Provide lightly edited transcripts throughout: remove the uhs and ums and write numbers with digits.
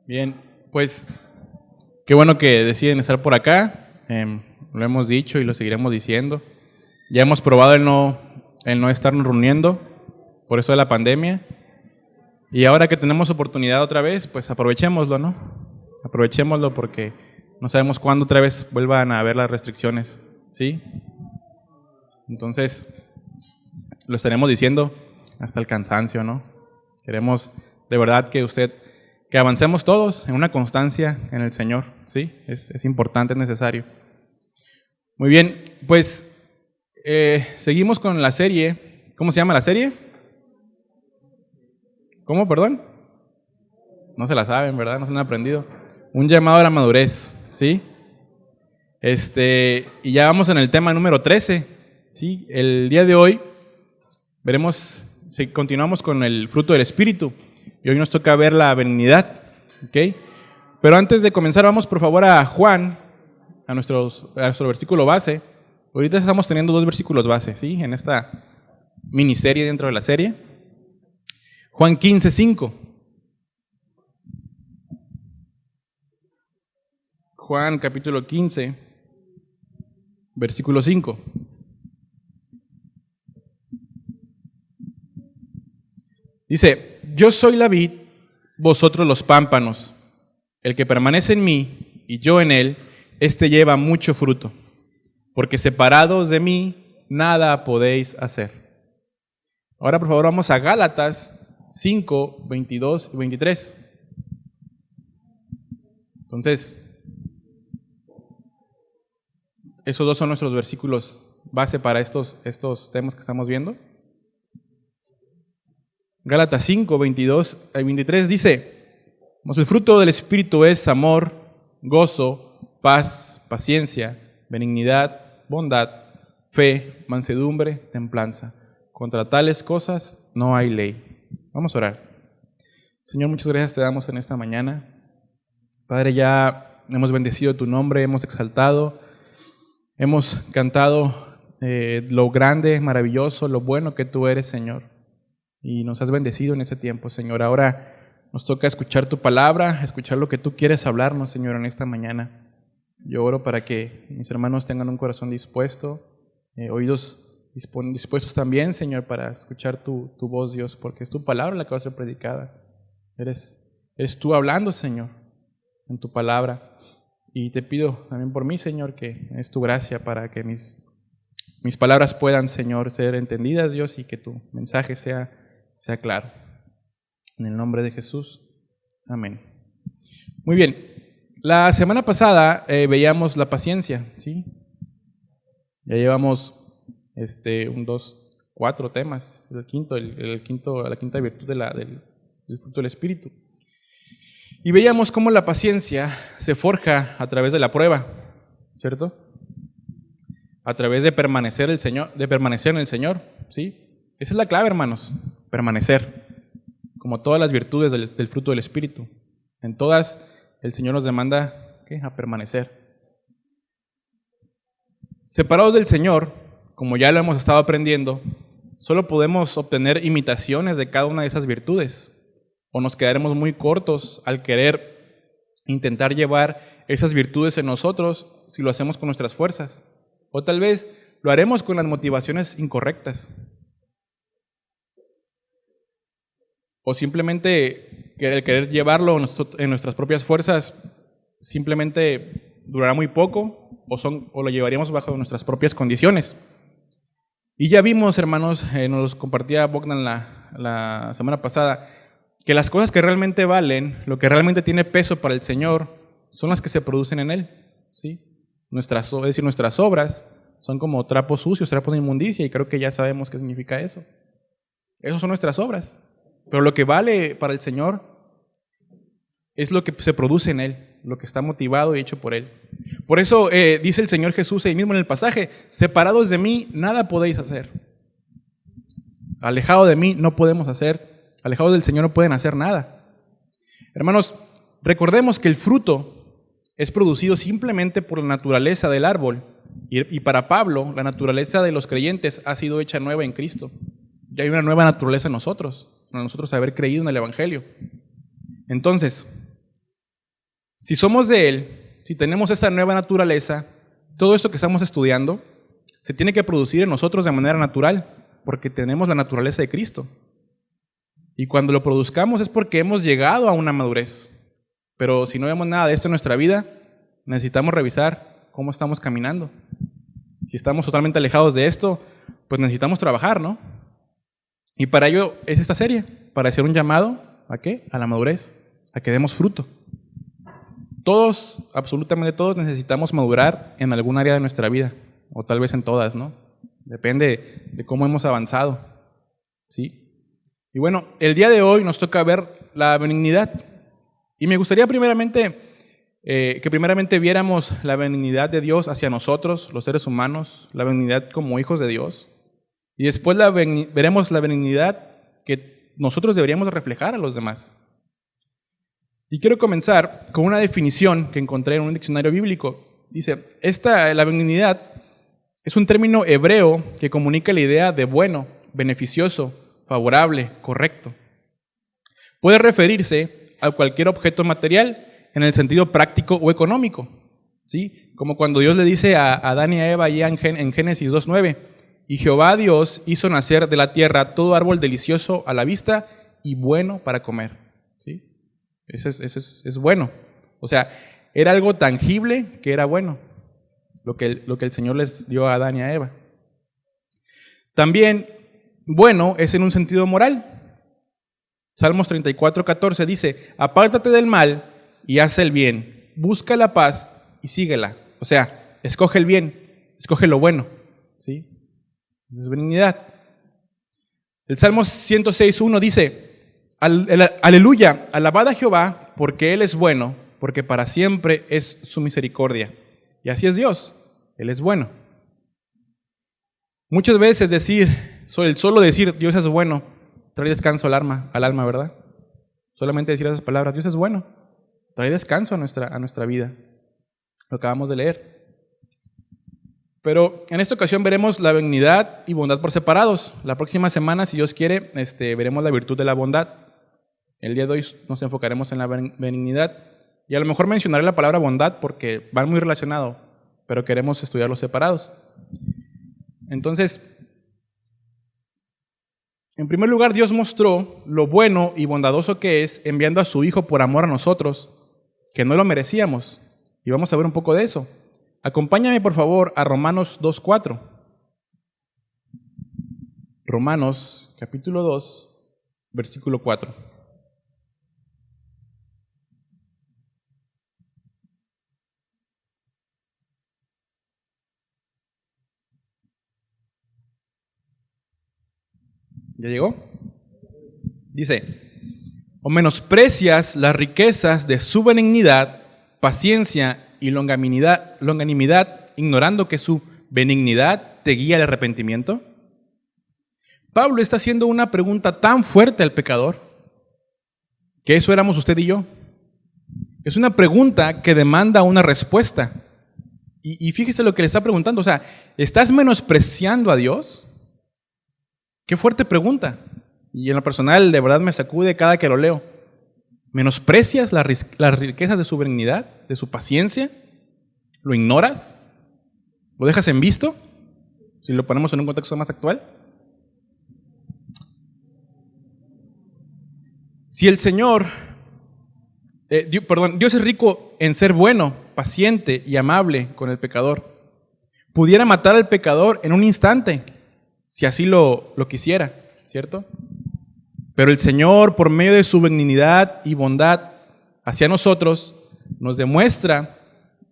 Bien, pues qué bueno que deciden estar por acá. Lo hemos dicho y lo seguiremos diciendo. Ya hemos probado el no estarnos reuniendo por eso de la pandemia. Y ahora que tenemos oportunidad otra vez, pues aprovechémoslo, ¿no? Aprovechémoslo porque no sabemos cuándo otra vez vuelvan a haber las restricciones, ¿sí? Entonces, lo estaremos diciendo hasta el cansancio, ¿no? Queremos de verdad que avancemos todos en una constancia en el Señor, ¿sí? Es importante, es necesario. Muy bien, pues seguimos con la serie. ¿Cómo se llama la serie? ¿Cómo, perdón? No se la saben, ¿verdad? No se han aprendido. Un llamado a la madurez, ¿sí? Y ya vamos en el tema número 13, ¿sí? El día de hoy veremos, si continuamos con el fruto del Espíritu, y hoy nos toca ver la benignidad, ¿ok? Pero antes de comenzar, vamos por favor a Juan, a nuestro versículo base. Ahorita estamos teniendo 2 versículos base, ¿sí? En esta miniserie dentro de la serie. Juan 15:5. Juan capítulo 15, versículo 5. Dice: yo soy la vid, vosotros los pámpanos. El que permanece en mí y yo en él, éste lleva mucho fruto, porque separados de mí nada podéis hacer. Ahora por favor vamos a Gálatas 5, 22 y 23. Entonces, esos 2 son nuestros versículos base para estos temas que estamos viendo. Gálatas 5, 22 y 23 dice: el fruto del Espíritu es amor, gozo, paz, paciencia, benignidad, bondad, fe, mansedumbre, templanza. Contra tales cosas no hay ley. Vamos a orar. Señor, muchas gracias te damos en esta mañana. Padre, ya hemos bendecido tu nombre, hemos exaltado, hemos cantado lo grande, maravilloso, lo bueno que tú eres, Señor. Y nos has bendecido en ese tiempo, Señor. Ahora nos toca escuchar tu palabra, escuchar lo que tú quieres hablarnos, Señor, en esta mañana. Yo oro para que mis hermanos tengan un corazón dispuesto, oídos dispuestos también, Señor, para escuchar tu voz, Dios, porque es tu palabra la que va a ser predicada. Eres tú hablando, Señor, en tu palabra. Y te pido también por mí, Señor, que es tu gracia para que mis palabras puedan, Señor, ser entendidas, Dios, y que tu mensaje sea claro. En el nombre de Jesús. Amén. Muy bien. La semana pasada veíamos la paciencia, ¿sí? Ya llevamos 4 temas. Es la quinta virtud del fruto del Espíritu. Y veíamos cómo la paciencia se forja a través de la prueba, ¿cierto? A través de permanecer en el Señor, ¿sí? Esa es la clave, hermanos, permanecer. Como todas las virtudes del fruto del Espíritu. En todas, el Señor nos demanda a permanecer. Separados del Señor, como ya lo hemos estado aprendiendo, solo podemos obtener imitaciones de cada una de esas virtudes. O nos quedaremos muy cortos al querer intentar llevar esas virtudes en nosotros si lo hacemos con nuestras fuerzas. O tal vez lo haremos con las motivaciones incorrectas. O simplemente el querer llevarlo en nuestras propias fuerzas simplemente durará muy poco o lo llevaríamos bajo nuestras propias condiciones. Y ya vimos, hermanos, nos compartía Bogdan la semana pasada, que las cosas que realmente valen, lo que realmente tiene peso para el Señor, son las que se producen en Él, ¿sí? Nuestras obras son como trapos sucios, trapos de inmundicia, y creo que ya sabemos qué significa eso. Esas son nuestras obras. Pero lo que vale para el Señor es lo que se produce en Él, lo que está motivado y hecho por Él. Por eso dice el Señor Jesús ahí mismo en el pasaje: separados de mí nada podéis hacer. Alejado de mí no podemos hacer, alejados del Señor no pueden hacer nada. Hermanos, recordemos que el fruto es producido simplemente por la naturaleza del árbol. Y para Pablo, la naturaleza de los creyentes ha sido hecha nueva en Cristo. Ya hay una nueva naturaleza en nosotros haber creído en el Evangelio. Entonces, Si somos de Él, si tenemos esa nueva naturaleza, todo esto que estamos estudiando se tiene que producir en nosotros de manera natural, porque tenemos la naturaleza de Cristo. Y cuando lo produzcamos es porque hemos llegado a una madurez. Pero si no vemos nada de esto en nuestra vida, necesitamos revisar cómo estamos caminando. Si estamos totalmente alejados de esto, pues necesitamos trabajar, ¿no? Y para ello es esta serie, para hacer un llamado, ¿a qué? A la madurez, a que demos fruto. Todos, absolutamente todos, necesitamos madurar en algún área de nuestra vida, o tal vez en todas, ¿no? Depende de cómo hemos avanzado, ¿sí? Y bueno, el día de hoy nos toca ver la benignidad. Y me gustaría que primeramente viéramos la benignidad de Dios hacia nosotros, los seres humanos, la benignidad como hijos de Dios. Y después veremos la benignidad que nosotros deberíamos reflejar a los demás. Y quiero comenzar con una definición que encontré en un diccionario bíblico. Dice, la benignidad es un término hebreo que comunica la idea de bueno, beneficioso, favorable, correcto. Puede referirse a cualquier objeto material en el sentido práctico o económico, ¿sí? Como cuando Dios le dice a Adán y a Eva allá en Génesis 2:9, y Jehová Dios hizo nacer de la tierra todo árbol delicioso a la vista y bueno para comer, ¿sí? Eso es bueno. O sea, era algo tangible que era bueno, lo que el Señor les dio a Adán y a Eva. También, bueno es en un sentido moral. Salmos 34:14 dice, apártate del mal y haz el bien, busca la paz y síguela. O sea, escoge el bien, escoge lo bueno, ¿sí? Es benignidad. El Salmo 106:1 dice, aleluya, alabad a Jehová, porque Él es bueno, porque para siempre es su misericordia. Y así es Dios, Él es bueno. Muchas veces el solo decir Dios es bueno, trae descanso al alma, ¿verdad? Solamente decir esas palabras, Dios es bueno, trae descanso a nuestra vida. Lo acabamos de leer. Pero en esta ocasión veremos la benignidad y bondad por separados. La próxima semana, si Dios quiere, veremos la virtud de la bondad. El día de hoy nos enfocaremos en la benignidad. Y a lo mejor mencionaré la palabra bondad porque van muy relacionados, pero queremos estudiarlos separados. Entonces, en primer lugar, Dios mostró lo bueno y bondadoso que es enviando a su Hijo por amor a nosotros, que no lo merecíamos. Y vamos a ver un poco de eso. Acompáñame, por favor, a Romanos 2:4. Romanos, capítulo 2, versículo 4. ¿Ya llegó? Dice, o menosprecias las riquezas de su benignidad, paciencia y longanimidad, ignorando que su benignidad te guía al arrepentimiento. Pablo está haciendo una pregunta tan fuerte al pecador, que eso éramos usted y yo. Es una pregunta que demanda una respuesta. Y fíjese lo que le está preguntando, o sea, ¿estás menospreciando a Dios? Qué fuerte pregunta. Y en lo personal, de verdad me sacude cada que lo leo. ¿Menosprecias las riquezas de su benignidad, de su paciencia? ¿Lo ignoras? ¿Lo dejas en visto? Si lo ponemos en un contexto más actual. Si el Señor, Dios es rico en ser bueno, paciente y amable con el pecador. Pudiera matar al pecador en un instante, si así lo quisiera, ¿cierto? Pero el Señor, por medio de su benignidad y bondad hacia nosotros, nos demuestra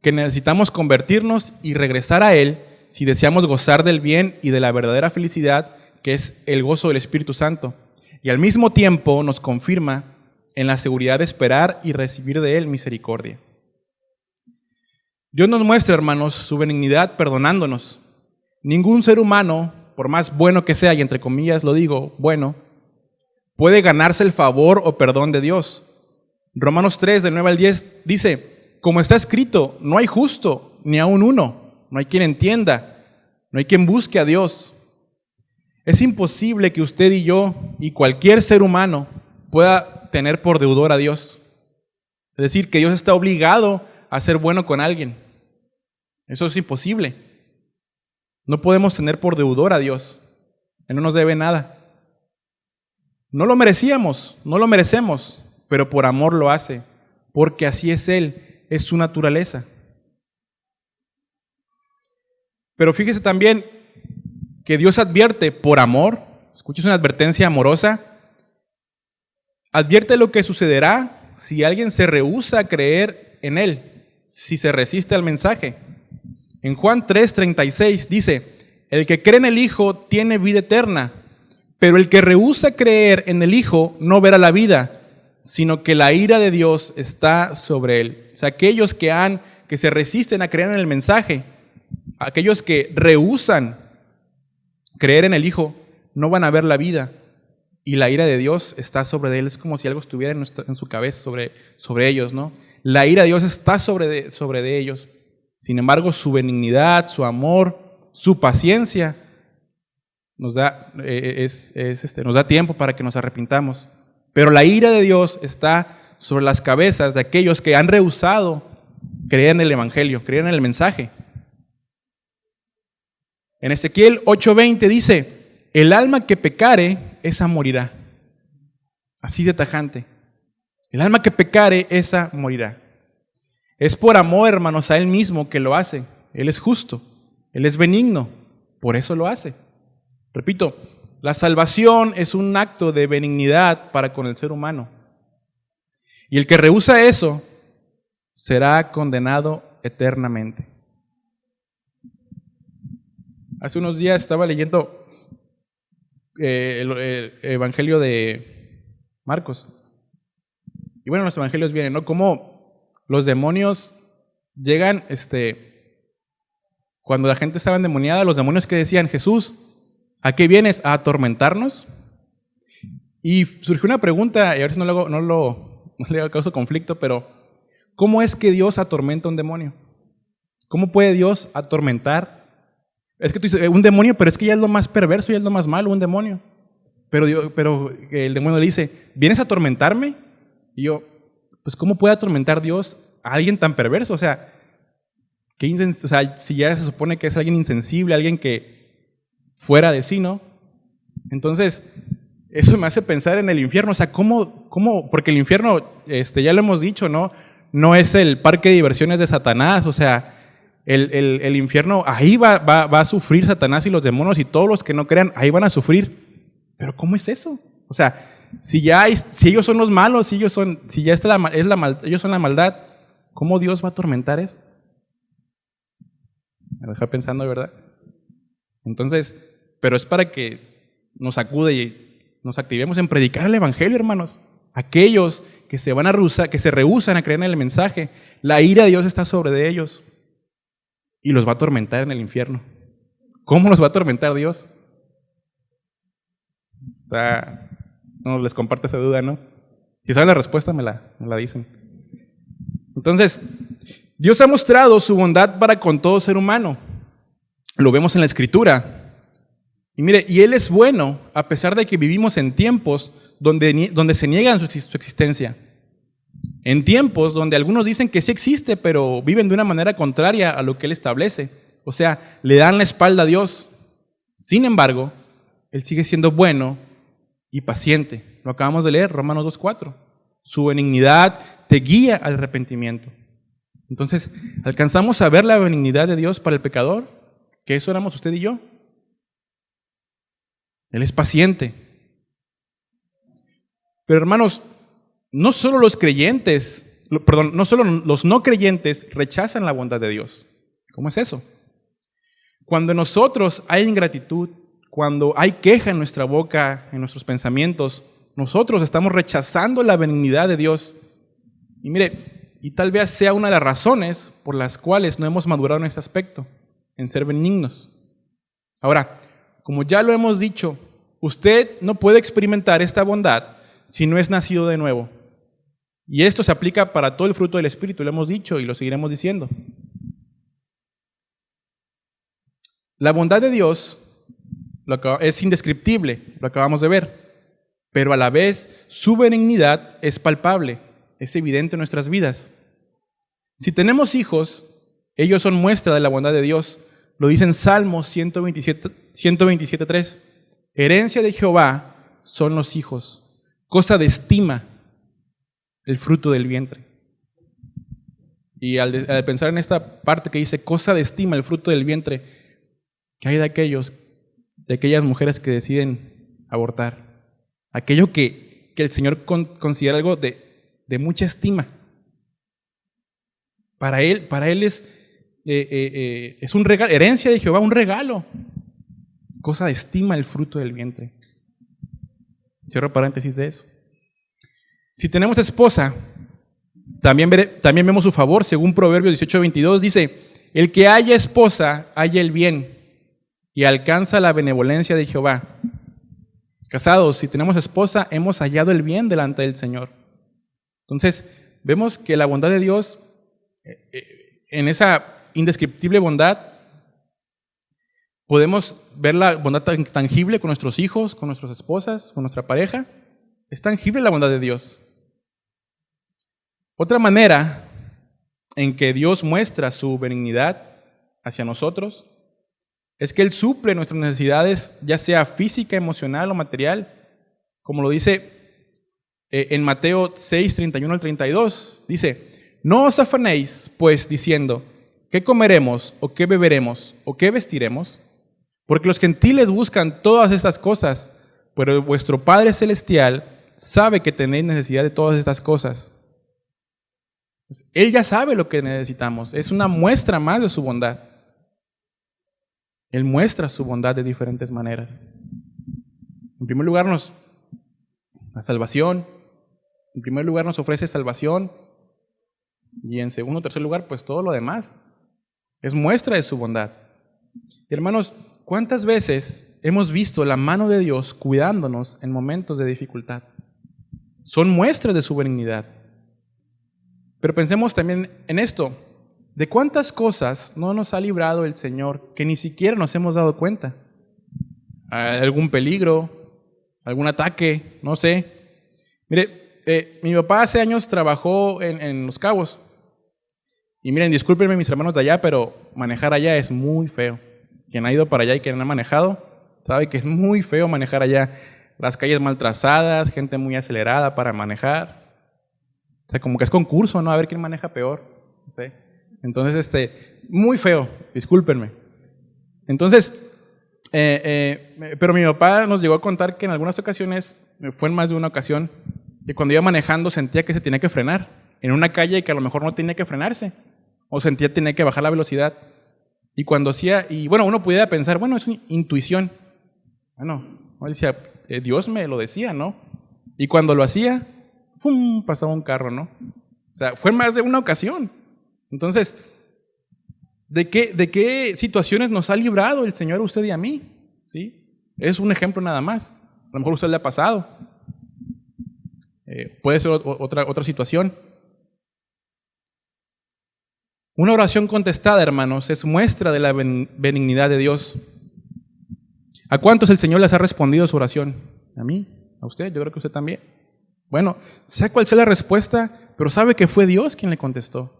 que necesitamos convertirnos y regresar a Él si deseamos gozar del bien y de la verdadera felicidad, que es el gozo del Espíritu Santo. Y al mismo tiempo nos confirma en la seguridad de esperar y recibir de Él misericordia. Dios nos muestra, hermanos, su benignidad perdonándonos. Ningún ser humano, por más bueno que sea, y entre comillas lo digo, bueno, puede ganarse el favor o perdón de Dios. Romanos 3, del 9 al 10, dice, como está escrito, no hay justo, ni aun uno, no hay quien entienda, no hay quien busque a Dios. Es imposible que usted y yo, y cualquier ser humano, pueda tener por deudor a Dios. Es decir, que Dios está obligado a ser bueno con alguien. Eso es imposible. No podemos tener por deudor a Dios. Él no nos debe nada. No lo merecíamos, no lo merecemos, pero por amor lo hace, porque así es Él, es su naturaleza. Pero fíjese también que Dios advierte por amor, escuche, es una advertencia amorosa, advierte lo que sucederá si alguien se rehúsa a creer en Él, si se resiste al mensaje. En Juan 3:36 dice, el que cree en el Hijo tiene vida eterna, pero el que rehúsa creer en el Hijo no verá la vida, sino que la ira de Dios está sobre él. O sea, aquellos que se resisten a creer en el mensaje, aquellos que rehúsan creer en el Hijo, no van a ver la vida. Y la ira de Dios está sobre él. Es como si algo estuviera en su cabeza sobre ellos, ¿no? La ira de Dios está sobre ellos. Sin embargo, su benignidad, su amor, su paciencia nos da tiempo para que nos arrepintamos. Pero la ira de Dios está sobre las cabezas de aquellos que han rehusado creer en el Evangelio, creer en el mensaje. En Ezequiel 8:20 dice, el alma que pecare, esa morirá. Así de tajante. El alma que pecare, esa morirá. Es por amor, hermanos, a Él mismo que lo hace. Él es justo, Él es benigno, por eso lo hace. Repito, la salvación es un acto de benignidad para con el ser humano. Y el que rehúsa eso será condenado eternamente. Hace unos días estaba leyendo el Evangelio de Marcos. Y bueno, los evangelios vienen, ¿no? Cómo los demonios llegan, cuando la gente estaba endemoniada, los demonios que decían, Jesús, ¿a qué vienes? ¿A atormentarnos? Y surgió una pregunta, y a ver si no le causo conflicto, pero ¿cómo es que Dios atormenta a un demonio? ¿Cómo puede Dios atormentar? Es que tú dices, un demonio, pero es que ya es lo más perverso, ya es lo más malo, un demonio. Pero el demonio le dice, ¿vienes a atormentarme? Y yo, pues ¿cómo puede atormentar Dios a alguien tan perverso? O sea, si ya se supone que es alguien insensible, alguien que fuera de sí, ¿no? Entonces, eso me hace pensar en el infierno. O sea, ¿cómo? Porque el infierno, ya lo hemos dicho, ¿no? No es el parque de diversiones de Satanás. O sea, el infierno, ahí va a sufrir Satanás y los demonios y todos los que no crean, ahí van a sufrir. Pero ¿cómo es eso? O sea, si ellos son los malos, ellos son la maldad, ¿cómo Dios va a atormentar eso? Me deja pensando, ¿verdad? Entonces, pero es para que nos acude y nos activemos en predicar el Evangelio, hermanos. Aquellos que se rehúsan a creer en el mensaje, la ira de Dios está sobre ellos y los va a atormentar en el infierno. ¿Cómo los va a atormentar Dios? No les comparto esa duda, ¿no? Si saben la respuesta, me la dicen. Entonces, Dios ha mostrado su bondad para con todo ser humano. Lo vemos en la Escritura. Y mire, y Él es bueno, a pesar de que vivimos en tiempos donde se niegan su existencia. En tiempos donde algunos dicen que sí existe, pero viven de una manera contraria a lo que Él establece. O sea, le dan la espalda a Dios. Sin embargo, Él sigue siendo bueno y paciente. Lo acabamos de leer, Romanos 2:4. Su benignidad te guía al arrepentimiento. Entonces, ¿alcanzamos a ver la benignidad de Dios para el pecador? Que eso éramos usted y yo. Él es paciente. Pero hermanos, no solo los no creyentes rechazan la bondad de Dios. ¿Cómo es eso? Cuando en nosotros hay ingratitud, cuando hay queja en nuestra boca, en nuestros pensamientos, nosotros estamos rechazando la benignidad de Dios. Y mire, y tal vez sea una de las razones por las cuales no hemos madurado en este aspecto, en ser benignos. Ahora, como ya lo hemos dicho, usted no puede experimentar esta bondad si no es nacido de nuevo. Y esto se aplica para todo el fruto del Espíritu, lo hemos dicho y lo seguiremos diciendo. La bondad de Dios es indescriptible, lo acabamos de ver, pero a la vez su benignidad es palpable. es evidente en nuestras vidas. Si tenemos hijos, ellos son muestra de la bondad de Dios. Lo dice en Salmos 127:3. Herencia de Jehová son los hijos, cosa de estima el fruto del vientre. Y al pensar en esta parte que dice cosa de estima el fruto del vientre, ¿qué hay de aquellas mujeres que deciden abortar? Aquello que el Señor considera algo de mucha estima. Para él es un regalo, herencia de Jehová, un regalo. Cosa de estima el fruto del vientre. Cierro paréntesis de eso. Si tenemos esposa, también vemos su favor, según Proverbios 18:22, dice, el que haya esposa, halla el bien y alcanza la benevolencia de Jehová. Casados, si tenemos esposa, hemos hallado el bien delante del Señor. Entonces, vemos que la bondad de Dios, en esa indescriptible bondad, podemos ver la bondad tangible con nuestros hijos, con nuestras esposas, con nuestra pareja. Es tangible la bondad de Dios. Otra manera en que Dios muestra su benignidad hacia nosotros es que Él suple nuestras necesidades, ya sea física, emocional o material, como lo dice en Mateo 6:31 al 32. Dice, no os afanéis, pues, diciendo, ¿qué comeremos, o qué beberemos, o qué vestiremos? Porque los gentiles buscan todas estas cosas, pero vuestro Padre Celestial sabe que tenéis necesidad de todas estas cosas. Pues Él ya sabe lo que necesitamos. Es una muestra más de su bondad. Él muestra su bondad de diferentes maneras. En primer lugar, la salvación. En primer lugar, nos ofrece salvación. Y en segundo o tercer lugar, pues todo lo demás. Es muestra de su bondad. Y hermanos, ¿cuántas veces hemos visto la mano de Dios cuidándonos en momentos de dificultad? Son muestras de su benignidad. Pero pensemos también en esto. ¿De cuántas cosas no nos ha librado el Señor que ni siquiera nos hemos dado cuenta? ¿Algún peligro? ¿Algún ataque? No sé. Mire, mi papá hace años trabajó en Los Cabos. Y miren, discúlpenme mis hermanos de allá, pero manejar allá es muy feo. Quien ha ido para allá y quien ha manejado, sabe que es muy feo manejar allá. Las calles mal trazadas, gente muy acelerada para manejar. O sea, como que es concurso, ¿no? A ver quién maneja peor. No sé. Entonces, muy feo, discúlpenme. Entonces, pero mi papá nos llegó a contar que en algunas ocasiones, fue en más de una ocasión, que cuando iba manejando sentía que se tenía que frenar en una calle que a lo mejor no tenía que frenarse, o sentía que tenía que bajar la velocidad. Y cuando hacía, y bueno, uno pudiera pensar, bueno, es una intuición. Bueno, él decía, Dios me lo decía, ¿no? Y cuando lo hacía, ¡pum!, pasaba un carro, ¿no? O sea, fue más de una ocasión. Entonces, ¿de qué situaciones nos ha librado el Señor a usted y a mí? ¿Sí? Es un ejemplo nada más. A lo mejor a usted le ha pasado. Puede ser otra situación. Una oración contestada, hermanos, es muestra de la benignidad de Dios. ¿A cuántos el Señor les ha respondido su oración? ¿A mí? ¿A usted? Yo creo que a usted también. Bueno, sea cual sea la respuesta, pero sabe que fue Dios quien le contestó.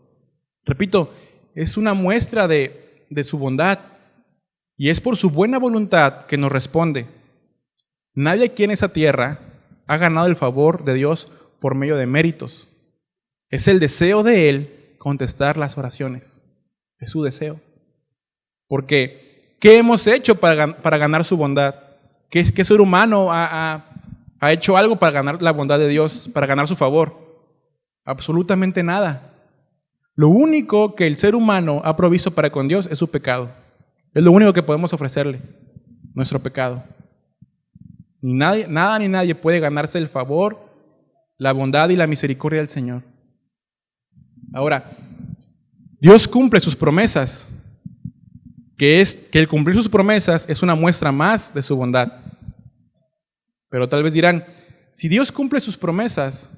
Repito, es una muestra de su bondad y es por su buena voluntad que nos responde. Nadie aquí en esa tierra ha ganado el favor de Dios por medio de méritos. Es el deseo de Él contestar las oraciones. Es su deseo. Porque, ¿qué hemos hecho para ganar su bondad? ¿Qué ser humano ha hecho algo para ganar la bondad de Dios, para ganar su favor? Absolutamente nada. Lo único que el ser humano ha provisto para con Dios es su pecado. Es lo único que podemos ofrecerle, nuestro pecado. Nada ni nadie puede ganarse el favor, la bondad y la misericordia del Señor. Ahora, Dios cumple sus promesas, que el cumplir sus promesas es una muestra más de su bondad. Pero tal vez dirán, si Dios cumple sus promesas,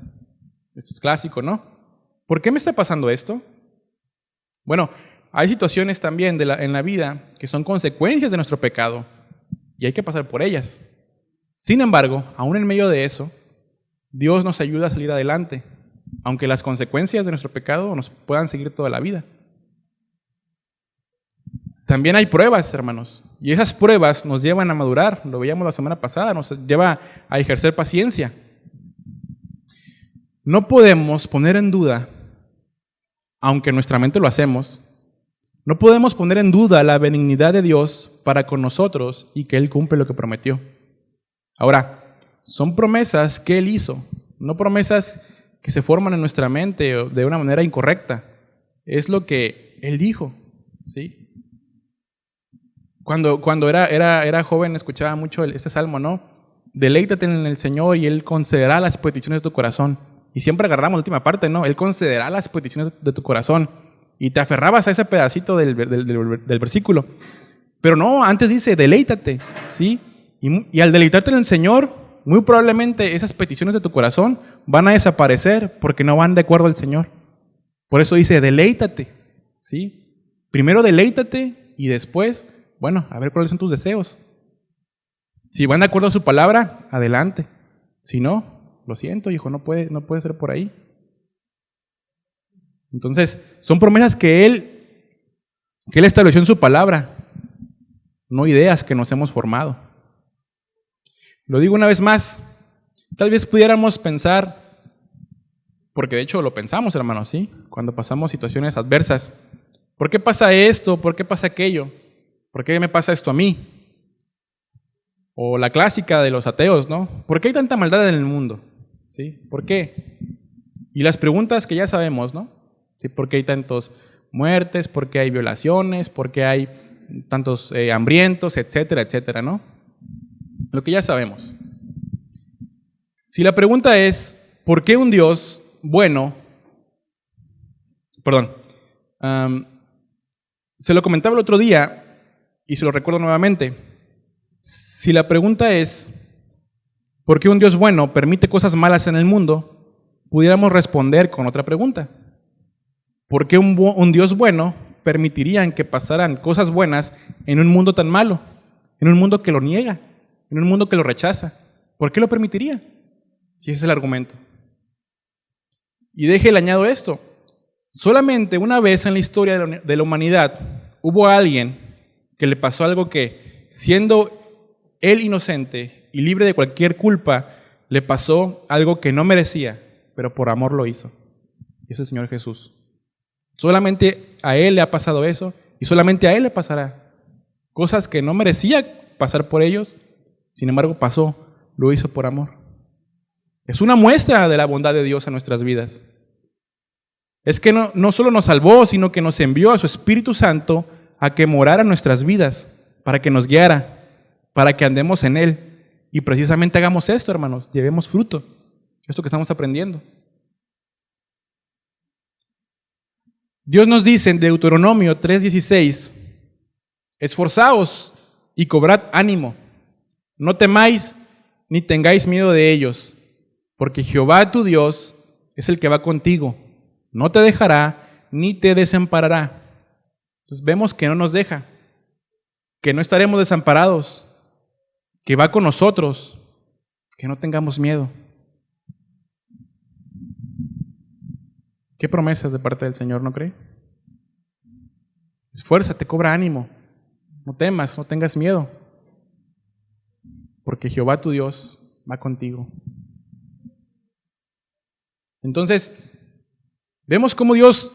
esto es clásico, ¿no? ¿Por qué me está pasando esto? Bueno, hay situaciones también en la vida que son consecuencias de nuestro pecado y hay que pasar por ellas. Sin embargo, aún en medio de eso, Dios nos ayuda a salir adelante. aunque las consecuencias de nuestro pecado nos puedan seguir toda la vida. También hay pruebas, hermanos, y esas pruebas nos llevan a madurar, lo veíamos la semana pasada, nos lleva a ejercer paciencia. No podemos poner en duda, aunque en nuestra mente lo hacemos, no podemos poner en duda la benignidad de Dios para con nosotros y que Él cumple lo que prometió. Ahora, son promesas que Él hizo, no promesas que se forman en nuestra mente de una manera incorrecta. Es lo que Él dijo, ¿sí? Cuando era joven escuchaba mucho este salmo, ¿no? Deleítate en el Señor y Él concederá las peticiones de tu corazón. Y siempre agarramos la última parte, ¿no? Él concederá las peticiones de tu corazón. Y te aferrabas a ese pedacito del versículo. Pero no, antes dice, deleítate, ¿sí? Y al deleitarte en el Señor, muy probablemente esas peticiones de tu corazón van a desaparecer porque no van de acuerdo al Señor. Por eso dice, deleítate, ¿sí? Primero deleítate y después, bueno, a ver cuáles son tus deseos. Si van de acuerdo a su palabra, adelante. Si no, lo siento, hijo, no puede ser por ahí. Entonces, son promesas que Él estableció en su palabra, no ideas que nos hemos formado. Lo digo una vez más, tal vez pudiéramos pensar, porque de hecho lo pensamos, hermanos, ¿sí? Cuando pasamos situaciones adversas. ¿Por qué pasa esto? ¿Por qué pasa aquello? ¿Por qué me pasa esto a mí? O la clásica de los ateos, ¿no? ¿Por qué hay tanta maldad en el mundo? ¿Sí? ¿Por qué? Y las preguntas que ya sabemos, ¿no? ¿Sí? ¿Por qué hay tantas muertes? ¿Por qué hay violaciones? ¿Por qué hay tantos hambrientos? Etcétera, etcétera, ¿no? Lo que ya sabemos. Si la pregunta es, ¿por qué un Dios bueno? Se lo comentaba el otro día y se lo recuerdo nuevamente. Si la pregunta es, ¿por qué un Dios bueno permite cosas malas en el mundo? Pudiéramos responder con otra pregunta. ¿Por qué un Dios bueno permitiría que pasaran cosas buenas en un mundo tan malo? En un mundo que lo niega, en un mundo que lo rechaza. ¿Por qué lo permitiría? Si ese es el argumento. Y le añado esto. Solamente una vez en la historia de la humanidad hubo alguien que le pasó algo que, siendo él inocente y libre de cualquier culpa, le pasó algo que no merecía, pero por amor lo hizo. Y es el Señor Jesús. Solamente a Él le ha pasado eso y solamente a Él le pasará. Cosas que no merecía pasar por ellos, sin embargo pasó, lo hizo por amor. Es una muestra de la bondad de Dios en nuestras vidas. Es que no solo nos salvó, sino que nos envió a su Espíritu Santo a que morara en nuestras vidas, para que nos guiara, para que andemos en Él. Y precisamente hagamos esto, hermanos, llevemos fruto. Esto que estamos aprendiendo. Dios nos dice en Deuteronomio 3:16, esforzaos y cobrad ánimo, no temáis ni tengáis miedo de ellos, porque Jehová tu Dios es el que va contigo, no te dejará ni te desamparará. Entonces vemos que no nos deja, que no estaremos desamparados, que va con nosotros, que no tengamos miedo. ¿Qué promesas de parte del Señor, no cree? Esfuérzate, cobra ánimo, no temas, no tengas miedo, porque Jehová tu Dios va contigo. Entonces, vemos cómo Dios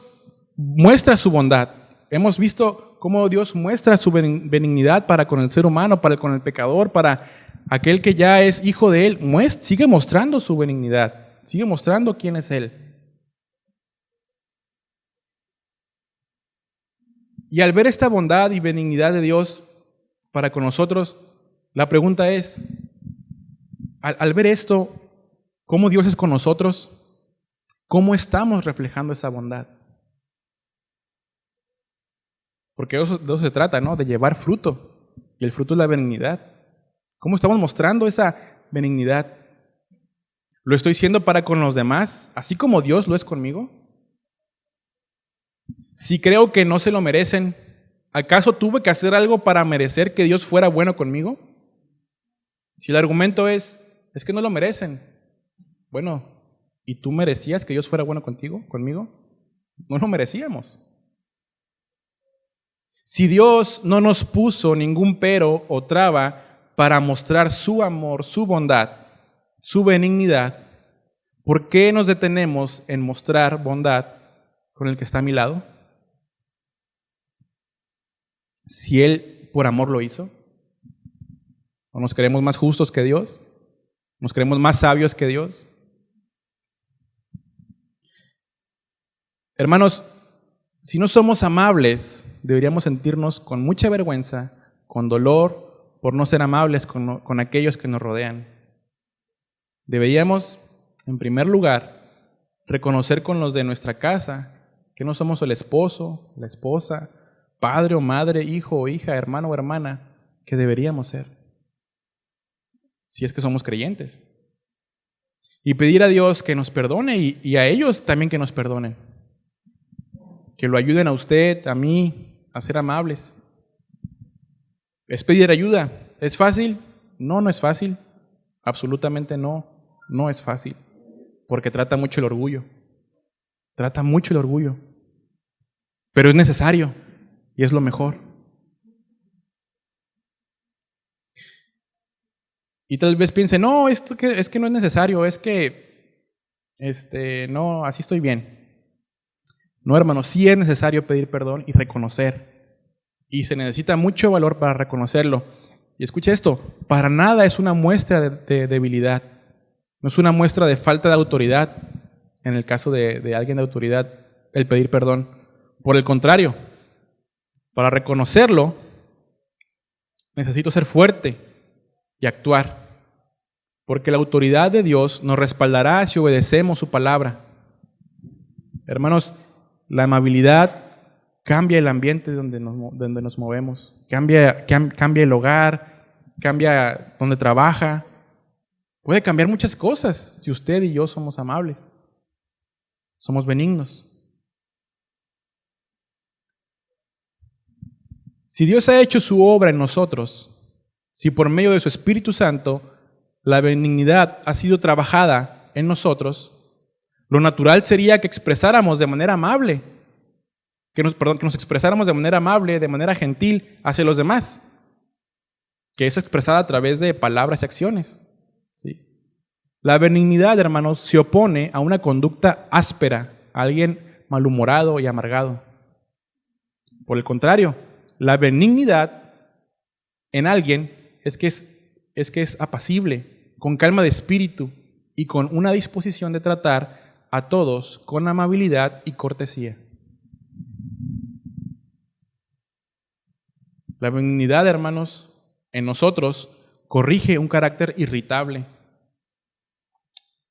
muestra su bondad. Hemos visto cómo Dios muestra su benignidad para con el ser humano, para con el pecador, para aquel que ya es hijo de Él. Sigue mostrando su benignidad, sigue mostrando quién es Él. Y al ver esta bondad y benignidad de Dios para con nosotros, la pregunta es, al ver esto, cómo Dios es con nosotros, ¿cómo estamos reflejando esa bondad? Porque de eso se trata, ¿no? De llevar fruto. Y el fruto es la benignidad. ¿Cómo estamos mostrando esa benignidad? ¿Lo estoy siendo para con los demás, así como Dios lo es conmigo? Si creo que no se lo merecen, ¿acaso tuve que hacer algo para merecer que Dios fuera bueno conmigo? Si el argumento es que no lo merecen, bueno, ¿Y tú merecías que Dios fuera bueno conmigo? No lo merecíamos. Si Dios no nos puso ningún pero o traba para mostrar su amor, su bondad, su benignidad, ¿por qué nos detenemos en mostrar bondad con el que está a mi lado? Si Él por amor lo hizo. ¿O nos creemos más justos que Dios? ¿Nos creemos más sabios que Dios? Hermanos, si no somos amables, deberíamos sentirnos con mucha vergüenza, con dolor, por no ser amables con aquellos que nos rodean. Deberíamos, en primer lugar, reconocer con los de nuestra casa que no somos el esposo, la esposa, padre o madre, hijo o hija, hermano o hermana que deberíamos ser, si es que somos creyentes. Y pedir a Dios que nos perdone y a ellos también que nos perdonen. Que lo ayuden a usted, a mí, a ser amables. ¿Es pedir ayuda? ¿Es fácil? No, no es fácil. Absolutamente no, no es fácil. Porque trata mucho el orgullo. Trata mucho el orgullo. Pero es necesario y es lo mejor. Y tal vez piense, no, es que no es necesario, es que no, así estoy bien. No, hermano, sí es necesario pedir perdón y reconocer. Y se necesita mucho valor para reconocerlo. Y escucha esto, para nada es una muestra de debilidad. No es una muestra de falta de autoridad, en el caso de alguien de autoridad, el pedir perdón. Por el contrario, para reconocerlo, necesito ser fuerte y actuar. Porque la autoridad de Dios nos respaldará si obedecemos su palabra. Hermanos, la amabilidad cambia el ambiente donde nos movemos, cambia el hogar, cambia donde trabaja. Puede cambiar muchas cosas si usted y yo somos amables, somos benignos. Si Dios ha hecho su obra en nosotros, si por medio de su Espíritu Santo la benignidad ha sido trabajada en nosotros, lo natural sería que expresáramos de manera amable, que nos expresáramos de manera amable, de manera gentil hacia los demás, que es expresada a través de palabras y acciones. ¿Sí? La benignidad, hermanos, se opone a una conducta áspera, a alguien malhumorado y amargado. Por el contrario, la benignidad en alguien es que es apacible, con calma de espíritu y con una disposición de tratar a todos con amabilidad y cortesía. La benignidad, hermanos, en nosotros corrige un carácter irritable,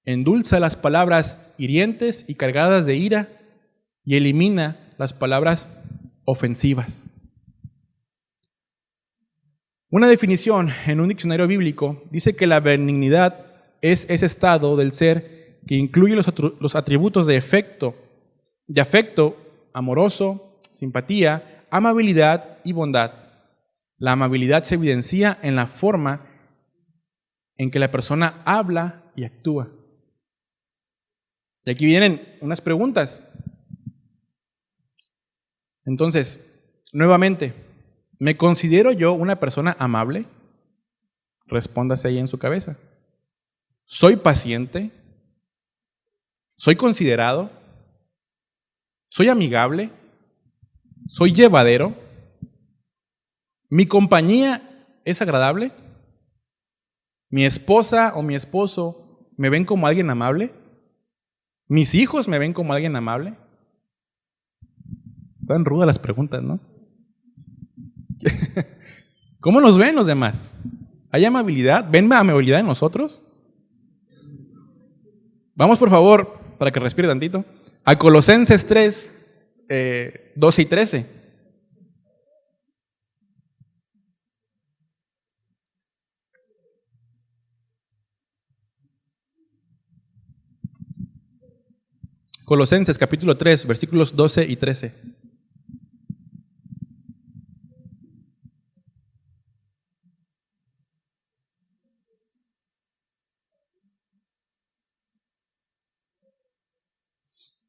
endulza las palabras hirientes y cargadas de ira y elimina las palabras ofensivas. Una definición en un diccionario bíblico dice que la benignidad es ese estado del ser que incluye los atributos de afecto amoroso, simpatía, amabilidad y bondad. La amabilidad se evidencia en la forma en que la persona habla y actúa. Y aquí vienen unas preguntas. Entonces, nuevamente, ¿me considero yo una persona amable? Respóndase ahí en su cabeza. ¿Soy paciente? ¿Soy considerado? ¿Soy amigable? ¿Soy llevadero? ¿Mi compañía es agradable? ¿Mi esposa o mi esposo me ven como alguien amable? ¿Mis hijos me ven como alguien amable? Están rudas las preguntas, ¿no? ¿Cómo nos ven los demás? ¿Hay amabilidad? ¿Ven amabilidad en nosotros? Vamos, por favor, para que respire tantito, a Colosenses 3, 12 y 13. Colosenses capítulo 3, versículos 12 y 13.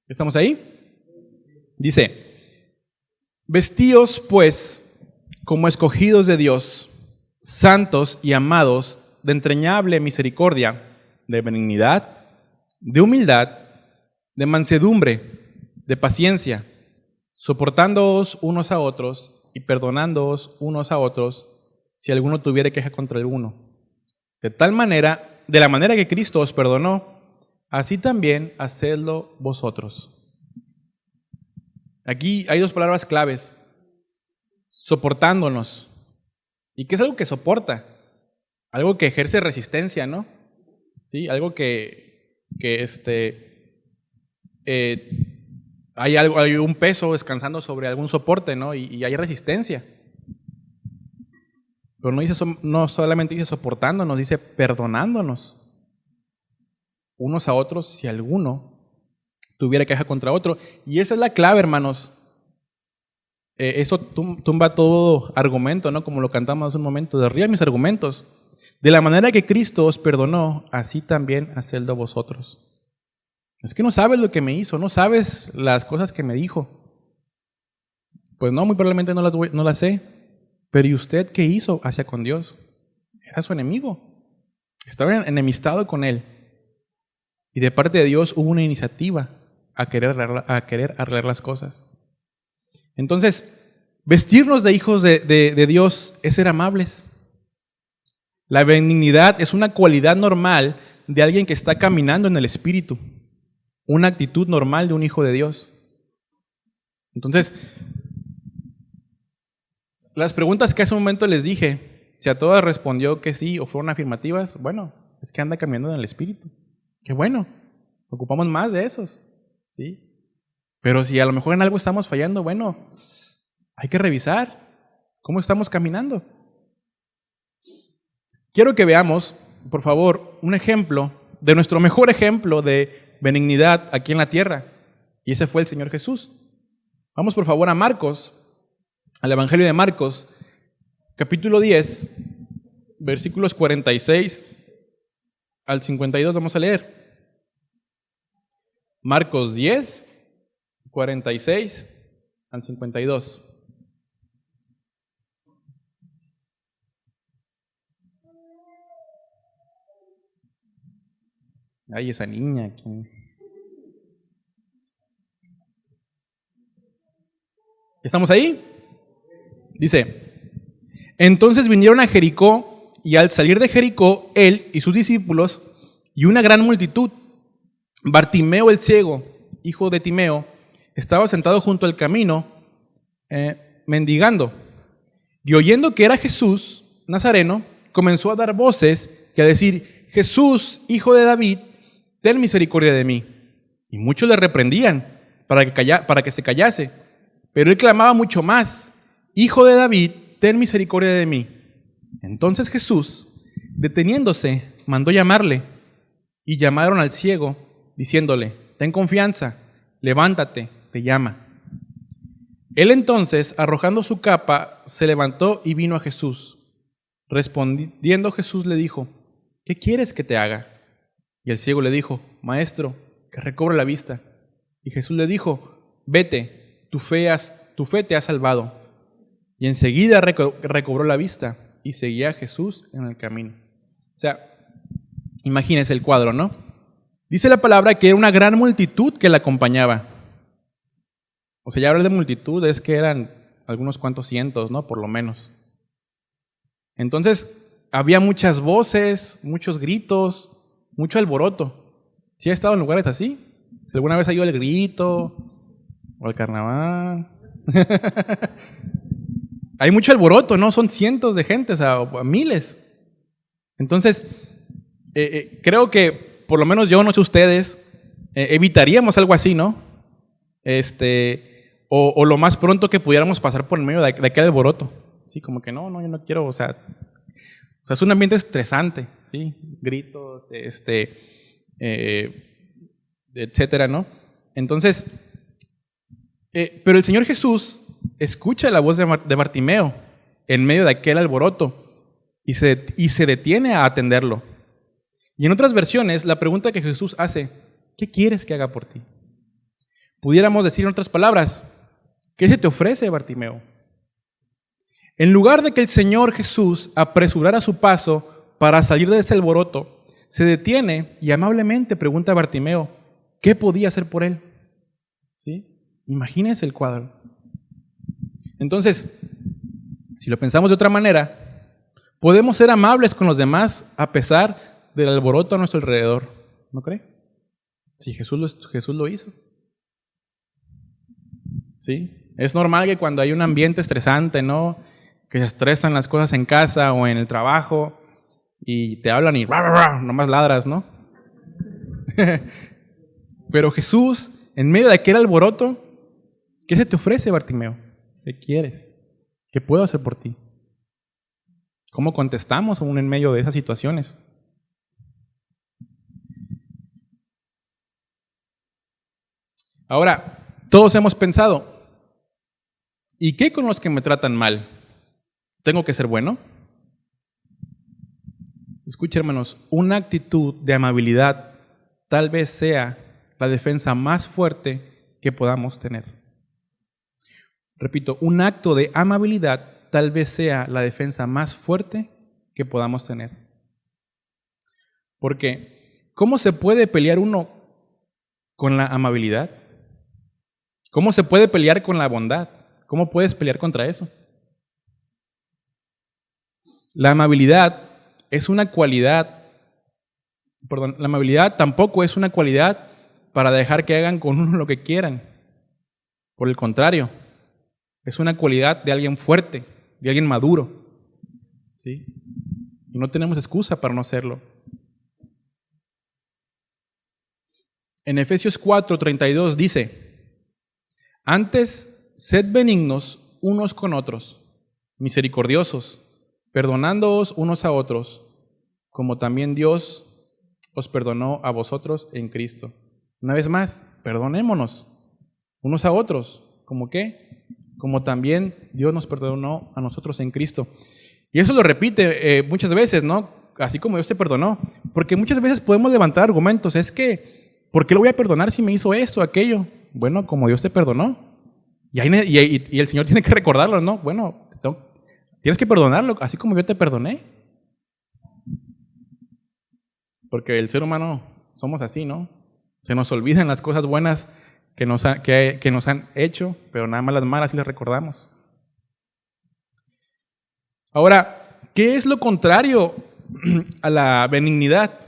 ¿Estamos ahí? Dice, vestíos pues como escogidos de Dios, santos y amados, de entrañable misericordia, de benignidad, de humildad, de mansedumbre, de paciencia, soportándoos unos a otros y perdonándoos unos a otros si alguno tuviere queja contra alguno. De la manera que Cristo os perdonó, así también hacedlo vosotros. Aquí hay dos palabras claves. Soportándonos. ¿Y qué es algo que soporta? Algo que ejerce resistencia, ¿no? ¿Sí? Algo hay un peso descansando sobre algún soporte, ¿no? Y hay resistencia. Pero no solamente dice soportándonos, dice perdonándonos unos a otros si alguno tuviera queja contra otro. Y esa es la clave, hermanos. Eso tumba todo argumento, ¿no? Como lo cantamos hace un momento, derriba mis argumentos. De la manera que Cristo os perdonó, así también hacedlo vosotros. Es que no sabes lo que me hizo, no sabes las cosas que me dijo. Pues no, muy probablemente no las sé. Pero ¿y usted qué hizo hacia con Dios? Era su enemigo. Estaba enemistado con Él. Y de parte de Dios hubo una iniciativa a querer arreglar las cosas. Entonces, vestirnos de hijos de Dios es ser amables. La benignidad es una cualidad normal de alguien que está caminando en el Espíritu. Una actitud normal de un hijo de Dios. Entonces, las preguntas que hace un momento les dije, si a todas respondió que sí o fueron afirmativas, bueno, es que anda caminando en el Espíritu. Qué bueno, ocupamos más de esos, ¿sí? Pero si a lo mejor en algo estamos fallando, bueno, hay que revisar cómo estamos caminando. Quiero que veamos, por favor, un ejemplo de nuestro mejor ejemplo de benignidad aquí en la tierra. Y ese fue el Señor Jesús. Vamos por favor a Marcos, al Evangelio de Marcos, capítulo 10, versículos 46 al 52, vamos a leer. Marcos 10, 46 al 52. Ay, esa niña aquí. ¿Estamos ahí? Dice, entonces vinieron a Jericó, y al salir de Jericó, él y sus discípulos, y una gran multitud, Bartimeo el ciego, hijo de Timeo, estaba sentado junto al camino, mendigando. Y oyendo que era Jesús Nazareno, comenzó a dar voces y a decir, Jesús, hijo de David, ten misericordia de mí. Y muchos le reprendían para que se callase. Pero él clamaba mucho más, Hijo de David, ten misericordia de mí. Entonces Jesús, deteniéndose, mandó llamarle. Y llamaron al ciego, diciéndole, ten confianza, levántate, te llama. Él entonces, arrojando su capa, se levantó y vino a Jesús. Respondiendo Jesús le dijo, ¿qué quieres que te haga? Y el ciego le dijo, Maestro, que recobre la vista. Y Jesús le dijo, vete, tu fe te ha salvado. Y enseguida recobró la vista y seguía a Jesús en el camino. O sea, imagínense el cuadro, ¿no? Dice la palabra que era una gran multitud que la acompañaba. O sea, ya hablar de multitud es que eran algunos cuantos cientos, ¿no? Por lo menos. Entonces, había muchas voces, muchos gritos, mucho alboroto. ¿Sí ha estado en lugares así? Si alguna vez ha ido al grito o al carnaval. Hay mucho alboroto, ¿no? Son cientos de gentes, a miles. Entonces, creo que, por lo menos yo, no sé ustedes, evitaríamos algo así, ¿no? O lo más pronto que pudiéramos pasar por el medio de aquel alboroto. Sí, como que no, yo no quiero, o sea, es un ambiente estresante, ¿sí? Gritos, etcétera, ¿no? Entonces, pero el Señor Jesús escucha la voz de Bartimeo en medio de aquel alboroto y se detiene a atenderlo. Y en otras versiones, la pregunta que Jesús hace, ¿qué quieres que haga por ti? Pudiéramos decir en otras palabras, ¿qué se te ofrece, Bartimeo? En lugar de que el Señor Jesús apresurara su paso para salir de ese alboroto, se detiene y amablemente pregunta a Bartimeo, ¿qué podía hacer por él? ¿Sí? Imagínense el cuadro. Entonces, si lo pensamos de otra manera, podemos ser amables con los demás a pesar del alboroto a nuestro alrededor, ¿no cree? Si Jesús lo hizo. ¿Sí? Es normal que cuando hay un ambiente estresante, ¿no? Que se estresan las cosas en casa o en el trabajo y te hablan y nomás ladras, ¿no? Pero Jesús, en medio de aquel alboroto, ¿qué se te ofrece, Bartimeo? ¿Qué quieres? ¿Qué puedo hacer por ti? ¿Cómo contestamos aún en medio de esas situaciones? Ahora, todos hemos pensado, ¿y qué con los que me tratan mal? ¿Tengo que ser bueno? Escucha, hermanos, una actitud de amabilidad tal vez sea la defensa más fuerte que podamos tener. Repito, un acto de amabilidad tal vez sea la defensa más fuerte que podamos tener. Porque, ¿cómo se puede pelear uno con la amabilidad? ¿Cómo se puede pelear con la bondad? ¿Cómo puedes pelear contra eso? La amabilidad es una cualidad, la amabilidad tampoco es una cualidad para dejar que hagan con uno lo que quieran. Por el contrario, es una cualidad de alguien fuerte, de alguien maduro. ¿Sí? Y no tenemos excusa para no hacerlo. En Efesios 4:32 dice, antes sed benignos unos con otros, misericordiosos, perdonándoos unos a otros, como también Dios os perdonó a vosotros en Cristo. Una vez más, perdonémonos unos a otros. ¿Cómo qué? Como también Dios nos perdonó a nosotros en Cristo. Y eso lo repite muchas veces, ¿no? Así como Dios te perdonó. Porque muchas veces podemos levantar argumentos. Es que, ¿por qué lo voy a perdonar si me hizo esto o aquello? Bueno, como Dios te perdonó. Y el Señor tiene que recordarlo, ¿no? Bueno, tienes que perdonarlo, así como yo te perdoné. Porque el ser humano somos así, ¿no? Se nos olvidan las cosas buenas que nos han hecho, pero nada más las malas sí las recordamos. Ahora, ¿qué es lo contrario a la benignidad?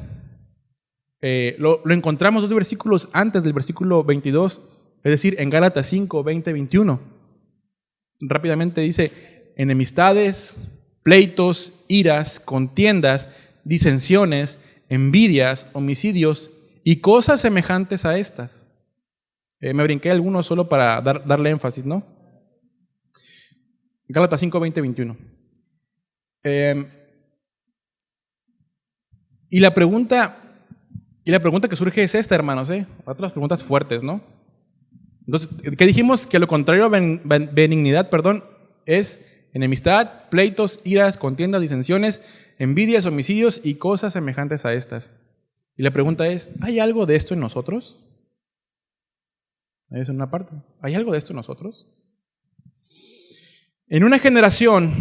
Lo encontramos 2 versículos antes del versículo 22, es decir, en Gálatas 5, 20, 21. Rápidamente dice, enemistades, pleitos, iras, contiendas, disensiones, envidias, homicidios y cosas semejantes a estas. Me brinqué algunos solo para darle énfasis, ¿no? Gálatas 5, 20, 21. Y la pregunta que surge es esta, hermanos, otras preguntas fuertes, ¿no? Entonces, ¿qué dijimos? Que lo contrario a benignidad, es enemistad, pleitos, iras, contiendas, disensiones, envidias, homicidios y cosas semejantes a estas. Y la pregunta es, ¿hay algo de esto en nosotros? Es una parte. ¿Hay algo de esto en nosotros? En una generación,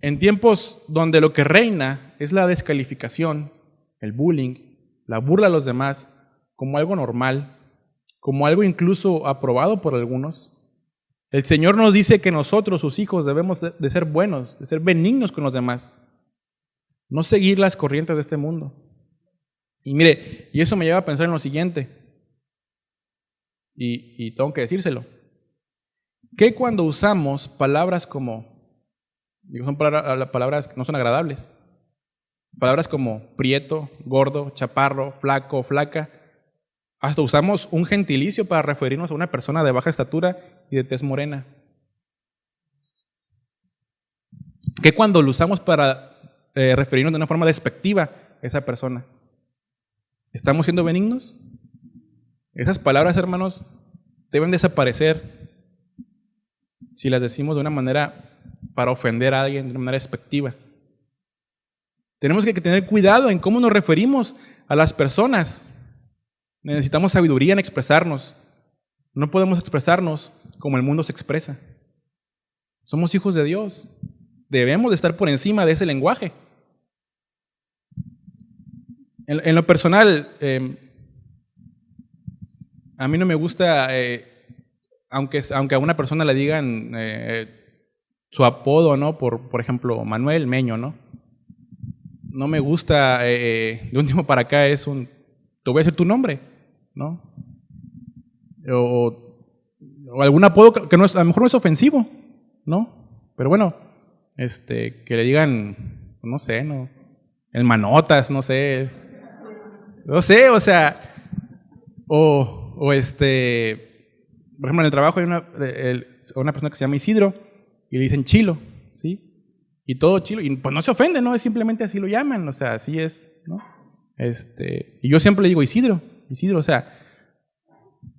en tiempos donde lo que reina es la descalificación, el bullying, la burla a los demás, como algo normal, como algo incluso aprobado por algunos, el Señor nos dice que nosotros, sus hijos, debemos de ser buenos, de ser benignos con los demás, no seguir las corrientes de este mundo. Y mire, y eso me lleva a pensar en lo siguiente, y tengo que decírselo, que cuando usamos palabras como, son palabras que no son agradables, palabras como prieto, gordo, chaparro, flaco, flaca, hasta usamos un gentilicio para referirnos a una persona de baja estatura y de tez morena. Que cuando lo usamos para referirnos de una forma despectiva a esa persona, ¿estamos siendo benignos? Esas palabras, hermanos, deben desaparecer si las decimos de una manera para ofender a alguien, de una manera despectiva. Tenemos que tener cuidado en cómo nos referimos a las personas. Necesitamos sabiduría en expresarnos. No podemos expresarnos como el mundo se expresa. Somos hijos de Dios. Debemos de estar por encima de ese lenguaje. En lo personal, a mí no me gusta, aunque a una persona le digan su apodo, ¿no? Por ejemplo, Manuel Meño, ¿no? No me gusta, de un tiempo para acá te voy a decir tu nombre, ¿no? O algún apodo que no es, a lo mejor no es ofensivo, ¿no? Pero bueno, que le digan, no sé, ¿no? El Manotas, no sé, o sea, por ejemplo, en el trabajo hay una persona que se llama Isidro y le dicen Chilo, ¿sí? Y todo Chilo, y pues no se ofende, ¿no? Es simplemente así lo llaman, o sea, así es, ¿no? Y yo siempre le digo Isidro, o sea,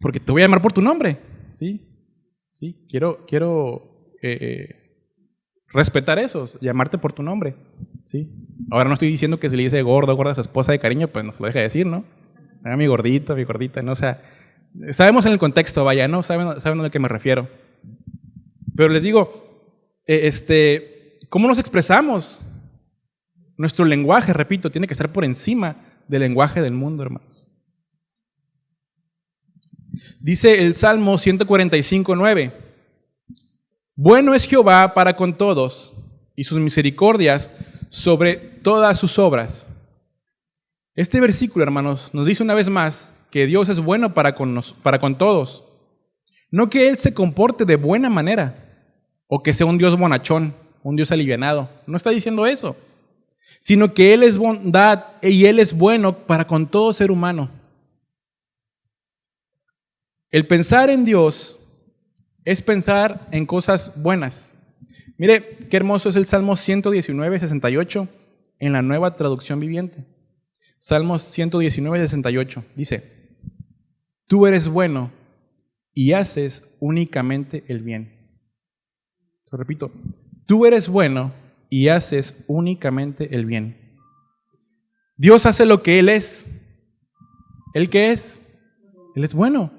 porque te voy a llamar por tu nombre, ¿sí? Sí, quiero respetar eso, llamarte por tu nombre, ¿sí? Ahora no estoy diciendo que si le dice gordo o gorda a su esposa de cariño, pues no se lo deja decir, ¿no? Mi gordito, mi gordita, ¿no? O sea, sabemos en el contexto, vaya, ¿no? Saben a lo que me refiero. Pero les digo, ¿cómo nos expresamos? Nuestro lenguaje, repito, tiene que estar por encima del lenguaje del mundo, hermanos. Dice el Salmo 145:9: bueno es Jehová para con todos, y sus misericordias sobre todas sus obras. Este versículo, hermanos, nos dice una vez más que Dios es bueno para con todos. No que Él se comporte de buena manera, o que sea un Dios bonachón, un Dios alivianado. No está diciendo eso, sino que Él es bondad y Él es bueno para con todo ser humano. El pensar en Dios es pensar en cosas buenas. Mire qué hermoso es el Salmo 119:68 en la Nueva Traducción Viviente. Salmo 119:68 dice: tú eres bueno y haces únicamente el bien. Lo repito, tú eres bueno y haces únicamente el bien. Dios hace lo que Él es. ¿Él qué es? Él es bueno.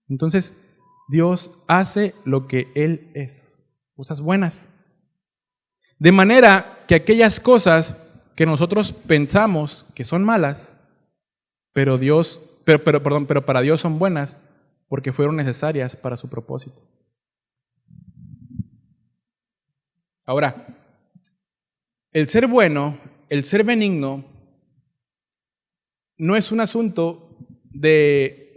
Entonces, Dios hace lo que Él es, cosas buenas. De manera que aquellas cosas que nosotros pensamos que son malas, pero para Dios son buenas porque fueron necesarias para su propósito. Ahora, el ser bueno, el ser benigno, no es un asunto de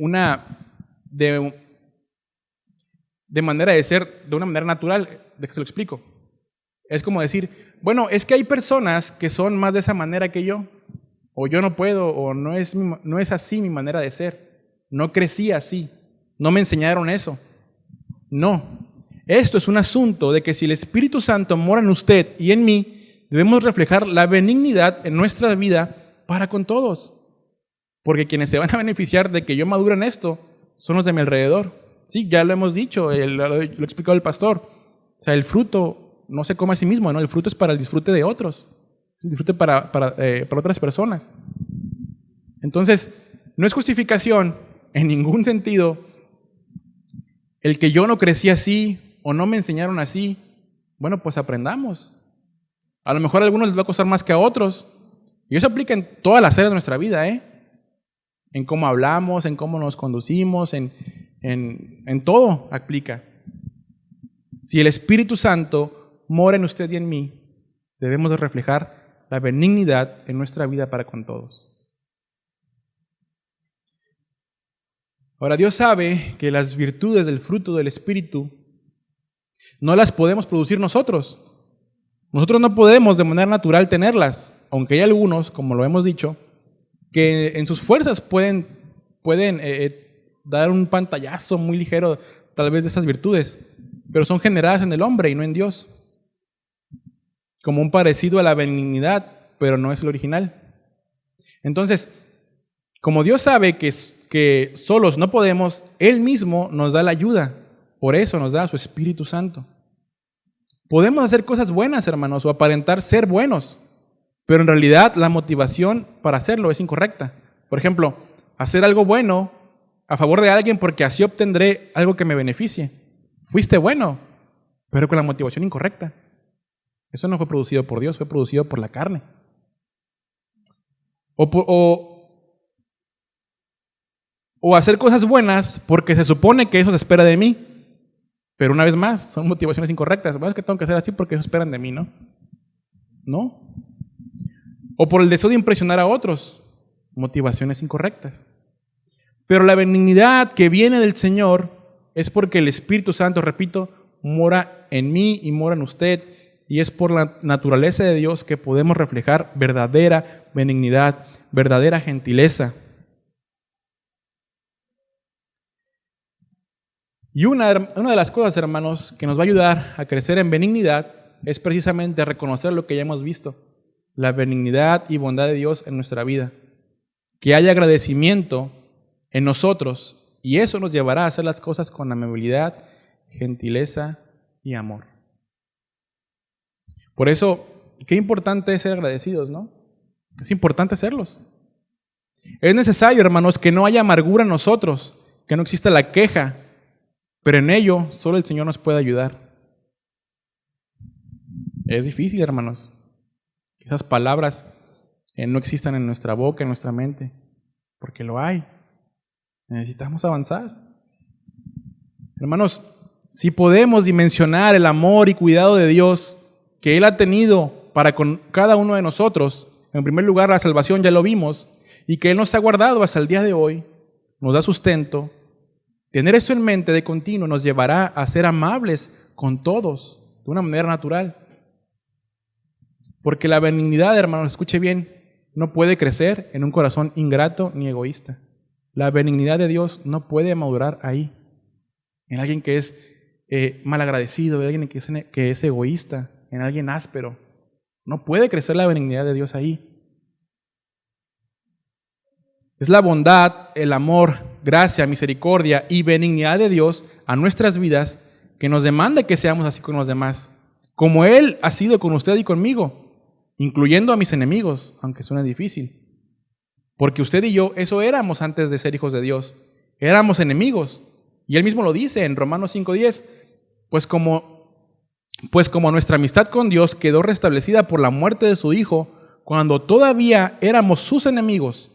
manera de ser, de una manera natural, de que se lo explico. Es como decir, bueno, es que hay personas que son más de esa manera que yo, o yo no puedo, o no es así mi manera de ser, no crecí así, no me enseñaron eso. No, esto es un asunto de que si el Espíritu Santo mora en usted y en mí, debemos reflejar la benignidad en nuestra vida para con todos, porque quienes se van a beneficiar de que yo madure en esto son los de mi alrededor. Sí, ya lo hemos dicho, lo ha explicado el pastor. O sea, el fruto no se come a sí mismo, ¿no? El fruto es para el disfrute de otros, el disfrute para otras personas. Entonces, no es justificación en ningún sentido el que yo no crecí así o no me enseñaron así. Bueno, pues aprendamos. A lo mejor a algunos les va a costar más que a otros. Y eso aplica en todas las áreas de nuestra vida, en cómo hablamos, en cómo nos conducimos, en todo aplica. Si el Espíritu Santo mora en usted y en mí, debemos de reflejar la benignidad en nuestra vida para con todos. Ahora, Dios sabe que las virtudes del fruto del Espíritu no las podemos producir nosotros. Nosotros no podemos de manera natural tenerlas, aunque hay algunos, como lo hemos dicho, que en sus fuerzas pueden dar un pantallazo muy ligero tal vez de esas virtudes, pero son generadas en el hombre y no en Dios, como un parecido a la benignidad, pero no es el original. Entonces, como Dios sabe que solos no podemos, Él mismo nos da la ayuda, por eso nos da a su Espíritu Santo. Podemos hacer cosas buenas, hermanos, o aparentar ser buenos, pero en realidad la motivación para hacerlo es incorrecta. Por ejemplo, hacer algo bueno a favor de alguien porque así obtendré algo que me beneficie. Fuiste bueno, pero con la motivación incorrecta. Eso no fue producido por Dios, fue producido por la carne. O hacer cosas buenas porque se supone que eso se espera de mí. Pero una vez más, son motivaciones incorrectas. Bueno, es que tengo que hacer así porque eso esperan de mí, ¿no? ¿No? O por el deseo de impresionar a otros. Motivaciones incorrectas. Pero la benignidad que viene del Señor es porque el Espíritu Santo, repito, mora en mí y mora en usted. Y es por la naturaleza de Dios que podemos reflejar verdadera benignidad, verdadera gentileza. Y una de las cosas, hermanos, que nos va a ayudar a crecer en benignidad es precisamente reconocer lo que ya hemos visto, la benignidad y bondad de Dios en nuestra vida. Que haya agradecimiento en nosotros y eso nos llevará a hacer las cosas con amabilidad, gentileza y amor. Por eso, qué importante es ser agradecidos, ¿no? Es importante serlos. Es necesario, hermanos, que no haya amargura en nosotros, que no exista la queja, pero en ello solo el Señor nos puede ayudar. Es difícil, hermanos, que esas palabras no existan en nuestra boca, en nuestra mente, porque lo hay. Necesitamos avanzar. Hermanos, si podemos dimensionar el amor y cuidado de Dios que Él ha tenido para con cada uno de nosotros, en primer lugar la salvación ya lo vimos, y que Él nos ha guardado hasta el día de hoy, nos da sustento. Tener esto en mente de continuo nos llevará a ser amables con todos de una manera natural. Porque la benignidad, hermanos, escuche bien, no puede crecer en un corazón ingrato ni egoísta. La benignidad de Dios no puede madurar ahí, en alguien que es malagradecido, en alguien que es egoísta, en alguien áspero. No puede crecer la benignidad de Dios ahí. Es la bondad, el amor, gracia, misericordia y benignidad de Dios a nuestras vidas que nos demanda que seamos así con los demás, como Él ha sido con usted y conmigo, incluyendo a mis enemigos, aunque suene difícil. Porque usted y yo, eso éramos antes de ser hijos de Dios. Éramos enemigos. Y Él mismo lo dice en Romanos 5:10, pues como nuestra amistad con Dios quedó restablecida por la muerte de su Hijo, cuando todavía éramos sus enemigos,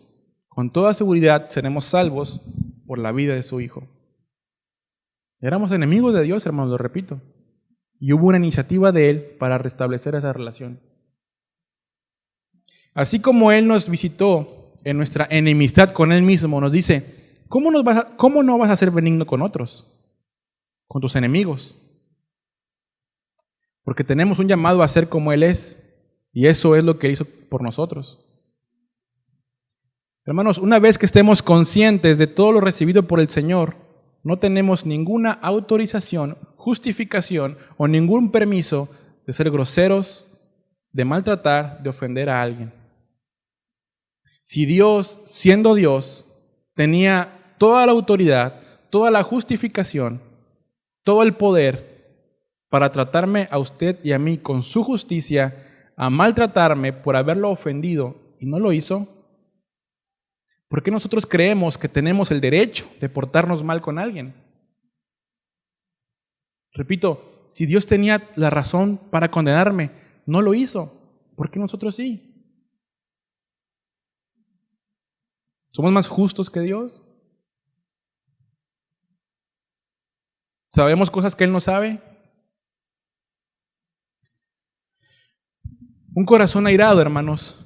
con toda seguridad seremos salvos por la vida de su Hijo. Éramos enemigos de Dios, hermanos, lo repito. Y hubo una iniciativa de Él para restablecer esa relación. Así como Él nos visitó en nuestra enemistad con Él mismo, nos dice, ¿cómo no vas a ser benigno con otros? Con tus enemigos. Porque tenemos un llamado a ser como Él es, y eso es lo que Él hizo por nosotros. Hermanos, una vez que estemos conscientes de todo lo recibido por el Señor, no tenemos ninguna autorización, justificación o ningún permiso de ser groseros, de maltratar, de ofender a alguien. Si Dios, siendo Dios, tenía toda la autoridad, toda la justificación, todo el poder para tratarme a usted y a mí con su justicia, a maltratarme por haberlo ofendido y no lo hizo, ¿por qué nosotros creemos que tenemos el derecho de portarnos mal con alguien? Repito, si Dios tenía la razón para condenarme, no lo hizo. ¿Por qué nosotros sí? ¿Somos más justos que Dios? ¿Sabemos cosas que Él no sabe? Un corazón airado, hermanos,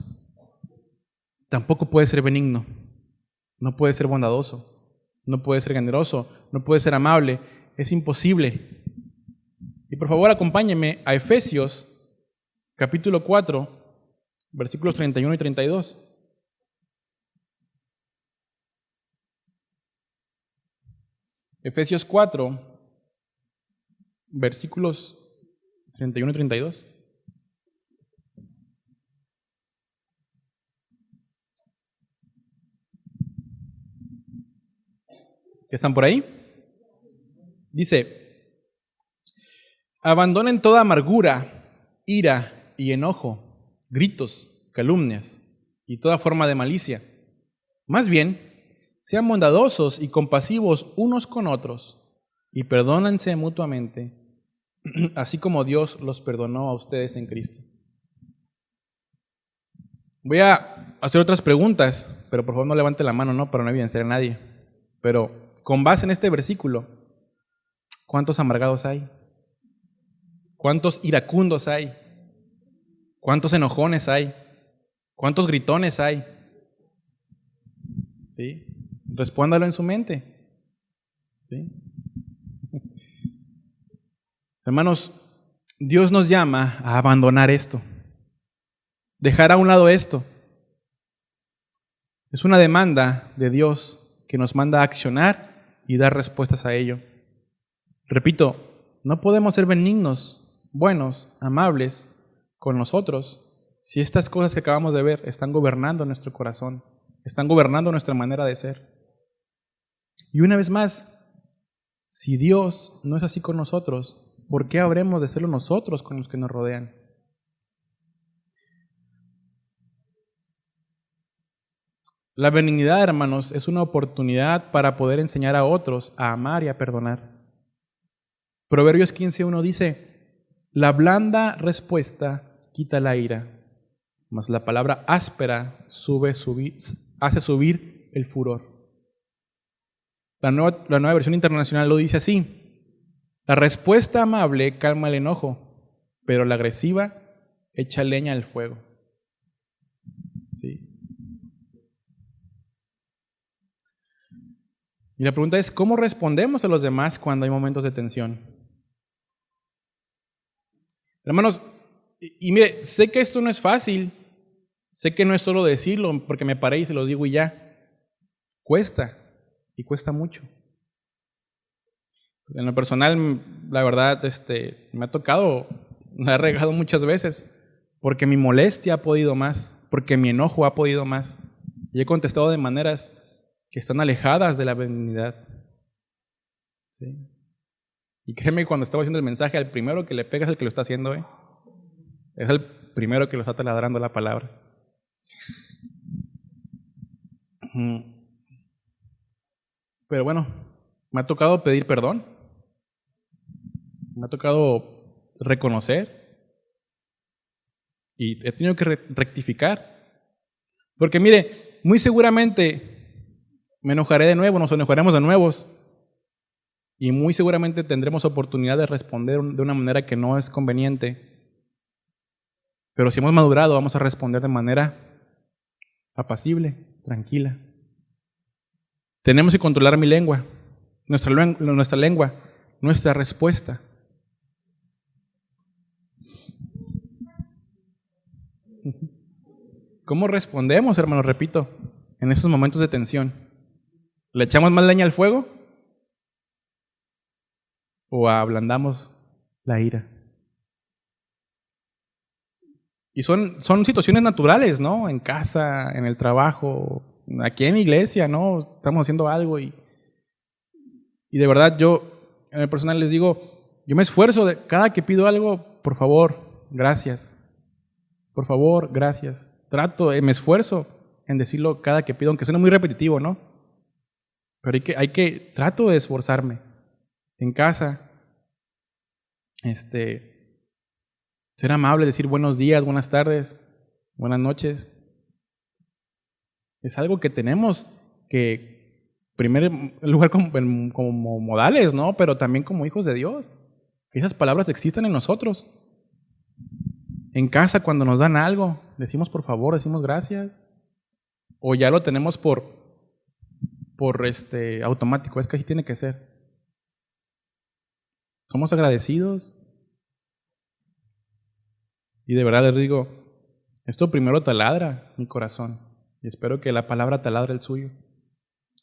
tampoco puede ser benigno. No puede ser bondadoso, no puede ser generoso, no puede ser amable, es imposible. Y por favor acompáñenme a Efesios capítulo 4, versículos 31 y 32. Efesios 4, versículos 31 y 32. ¿Están por ahí? Dice, abandonen toda amargura, ira y enojo, gritos, calumnias y toda forma de malicia. Más bien, Sean bondadosos y compasivos unos con otros y perdónense mutuamente, así como Dios los perdonó a ustedes en Cristo. Voy a hacer otras preguntas, pero por favor no levante la mano, ¿no? Para no evidenciar a nadie. Pero con base en este versículo, ¿cuántos amargados hay? ¿Cuántos iracundos hay? ¿Cuántos enojones hay? ¿Cuántos gritones hay? ¿Sí? Respóndalo en su mente. ¿Sí? Hermanos, Dios nos llama a abandonar esto, dejar a un lado esto. Es una demanda de Dios que nos manda a accionar y dar respuestas a ello. Repito, no podemos ser benignos, buenos, amables con nosotros si estas cosas que acabamos de ver están gobernando nuestro corazón, están gobernando nuestra manera de ser. Y una vez más, si Dios no es así con nosotros, ¿por qué habremos de serlo nosotros con los que nos rodean? La benignidad, hermanos, es una oportunidad para poder enseñar a otros a amar y a perdonar. Proverbios 15:1 dice: la blanda respuesta quita la ira, mas la palabra áspera hace subir el furor. La nueva versión internacional lo dice así: la respuesta amable calma el enojo, pero la agresiva echa leña al fuego. ¿Sí? Y la pregunta es, ¿cómo respondemos a los demás cuando hay momentos de tensión? Hermanos, y mire, sé que esto no es fácil, sé que no es solo decirlo, porque me paré y se lo digo y ya. Cuesta, y cuesta mucho. En lo personal, la verdad, me ha tocado, me ha regado muchas veces, porque mi molestia ha podido más, porque mi enojo ha podido más. Y he contestado de maneras que están alejadas de la benignidad. ¿Sí? Y créeme, cuando estaba haciendo el mensaje, al primero que le pega es el que lo está haciendo, ¿eh? Es el primero que lo está taladrando la palabra. Pero bueno, me ha tocado pedir perdón, me ha tocado reconocer y he tenido que rectificar. Porque mire, muy seguramente me enojaré de nuevo, nos enojaremos de nuevo y muy seguramente tendremos oportunidad de responder de una manera que no es conveniente. Pero si hemos madurado, vamos a responder de manera apacible, tranquila. Tenemos que controlar mi lengua, nuestra lengua, nuestra respuesta. ¿Cómo respondemos, hermanos? Repito, en esos momentos de tensión. ¿Le echamos más leña al fuego? ¿O ablandamos la ira? Y son situaciones naturales, ¿no? En casa, en el trabajo, aquí en la iglesia, ¿no? Estamos haciendo algo y de verdad yo, en el personal les digo, yo me esfuerzo cada que pido algo, por favor, gracias. Por favor, gracias. Me esfuerzo en decirlo cada que pido, aunque suene muy repetitivo, ¿no? Pero trato de esforzarme. En casa, ser amable, decir buenos días, buenas tardes, buenas noches. Es algo que tenemos que, en primer lugar, como modales, ¿no? Pero también como hijos de Dios. Que esas palabras existan en nosotros. En casa, cuando nos dan algo, decimos por favor, decimos gracias. O ya lo tenemos por automático, es que así tiene que ser. Somos agradecidos. Y de verdad les digo, esto primero taladra mi corazón. Y espero que la palabra taladre el suyo.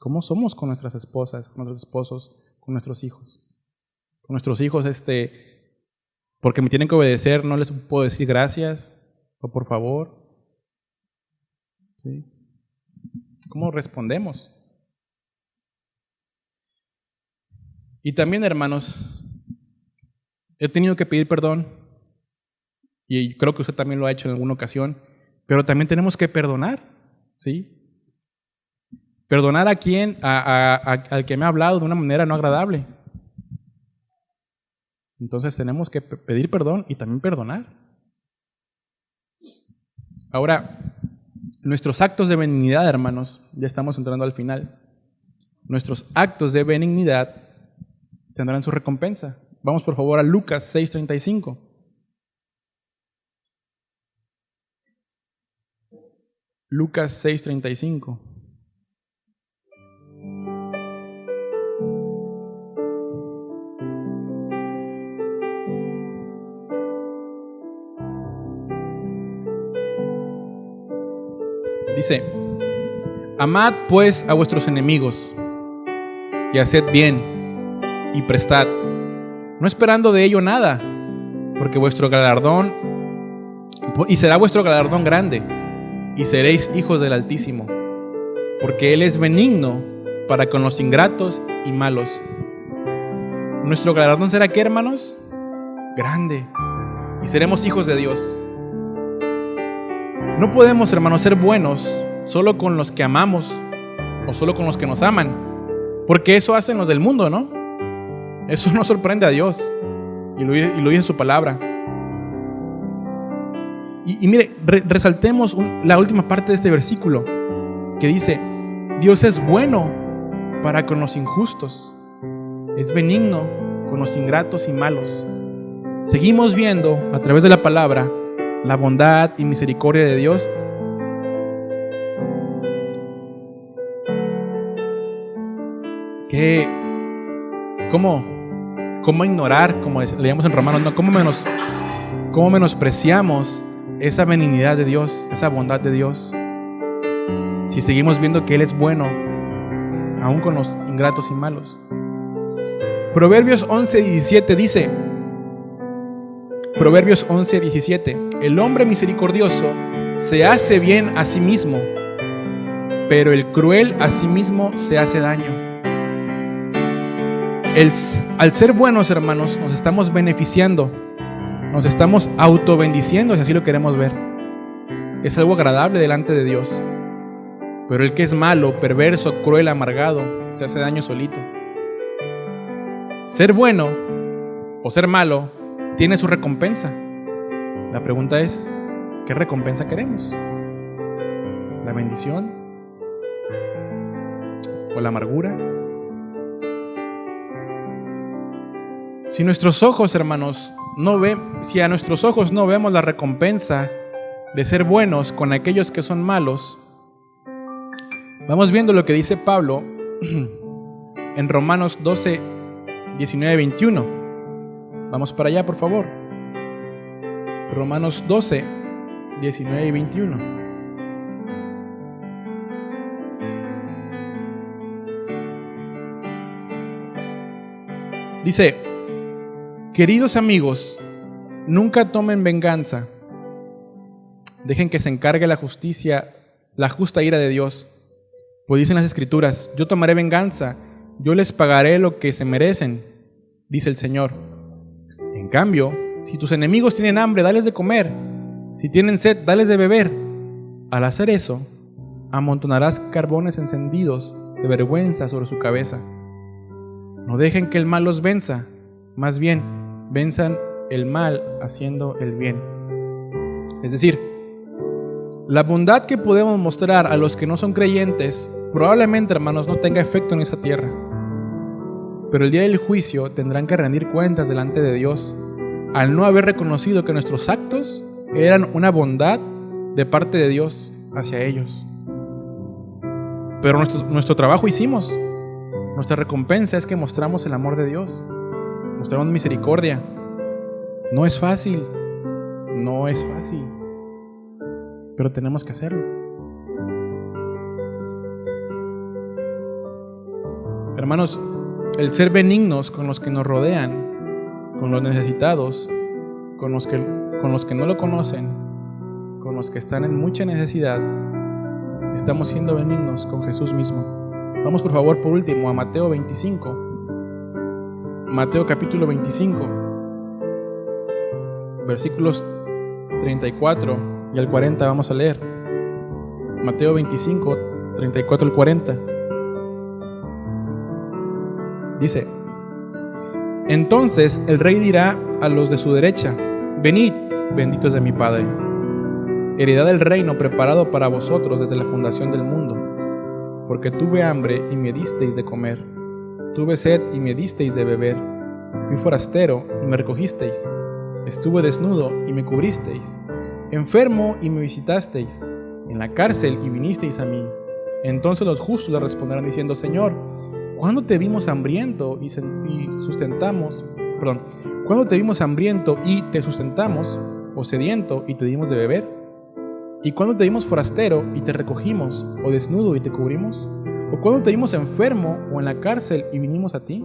¿Cómo somos con nuestras esposas, con nuestros esposos, con nuestros hijos? Con nuestros hijos, porque me tienen que obedecer, no les puedo decir gracias o por favor. ¿Sí? ¿Cómo respondemos? Y también, hermanos, he tenido que pedir perdón. Y creo que usted también lo ha hecho en alguna ocasión, pero también tenemos que perdonar, ¿sí? perdonar a quien, al que me ha hablado de una manera no agradable. Entonces tenemos que pedir perdón y también perdonar. Ahora, nuestros actos de benignidad, hermanos, ya estamos entrando al final. Nuestros actos de benignidad tendrán su recompensa. Vamos por favor a Lucas 6:35. Lucas 6:35. Dice: amad pues a vuestros enemigos y haced bien y prestad, no esperando de ello nada, porque vuestro galardón, y será vuestro galardón grande, y seréis hijos del Altísimo, porque Él es benigno para con los ingratos y malos. Nuestro galardón será, ¿qué, hermanos? Grande, y seremos hijos de Dios. No podemos, hermanos, ser buenos solo con los que amamos o solo con los que nos aman, porque eso hacen los del mundo, ¿no? Eso no sorprende a Dios y lo dice en su palabra. Y mire, resaltemos la última parte de este versículo que dice: Dios es bueno para con los injustos, es benigno con los ingratos y malos. Seguimos viendo a través de la palabra la bondad y misericordia de Dios. ¿Cómo ignorar, como leíamos en Romanos, no? ¿Cómo menospreciamos esa benignidad de Dios, esa bondad de Dios, si seguimos viendo que Él es bueno, aún con los ingratos y malos? Proverbios 11:17 dice, Proverbios 11:17, el hombre misericordioso se hace bien a sí mismo, pero el cruel a sí mismo se hace daño. Al ser buenos, hermanos, nos estamos beneficiando, nos estamos autobendiciendo, si así lo queremos ver. Es algo agradable delante de Dios. Pero el que es malo, perverso, cruel, amargado, se hace daño solito. Ser bueno o ser malo tiene su recompensa. La pregunta es, ¿qué recompensa queremos? ¿La bendición? ¿O la amargura? Si nuestros ojos, hermanos, si a nuestros ojos no vemos la recompensa de ser buenos con aquellos que son malos, vamos viendo lo que dice Pablo en Romanos 12, 19, 21. Vamos para allá, por favor. Romanos 12, 19 y 21. Dice: queridos amigos, nunca tomen venganza. Dejen que se encargue la justa ira de Dios. Pues dicen las Escrituras: yo tomaré venganza, yo les pagaré lo que se merecen, dice el Señor. En cambio, si tus enemigos tienen hambre, dales de comer. Si tienen sed, dales de beber. Al hacer eso, amontonarás carbones encendidos de vergüenza sobre su cabeza. No dejen que el mal los venza, más bien, venzan el mal haciendo el bien. Es decir, la bondad que podemos mostrar a los que no son creyentes probablemente, hermanos, no tenga efecto en esa tierra. Pero el día del juicio tendrán que rendir cuentas delante de Dios al no haber reconocido que nuestros actos eran una bondad de parte de Dios hacia ellos. Pero nuestro trabajo hicimos. Nuestra recompensa es que mostramos el amor de Dios, mostramos misericordia. No es fácil, pero tenemos que hacerlo. Hermanos, el ser benignos con los que nos rodean, con los necesitados, con los que no lo conocen, con los que están en mucha necesidad, estamos siendo benignos con Jesús mismo. Vamos por favor, por último, a Mateo 25. Mateo capítulo 25, versículos 34 y al 40 vamos a leer. Mateo 25, 34 al 40. Dice: entonces el rey dirá a los de su derecha: venid, benditos de mi Padre, heredad del reino preparado para vosotros desde la fundación del mundo. Porque tuve hambre y me disteis de comer, tuve sed y me disteis de beber, fui forastero y me recogisteis, estuve desnudo y me cubristeis, enfermo y me visitasteis, en la cárcel y vinisteis a mí. Entonces los justos le responderán diciendo: Señor, ¿cuándo te vimos hambriento y ¿cuándo te vimos hambriento y te sustentamos, o sediento y te dimos de beber? ¿Y cuándo te vimos forastero y te recogimos, o desnudo y te cubrimos? ¿O cuándo te vimos enfermo o en la cárcel y vinimos a ti?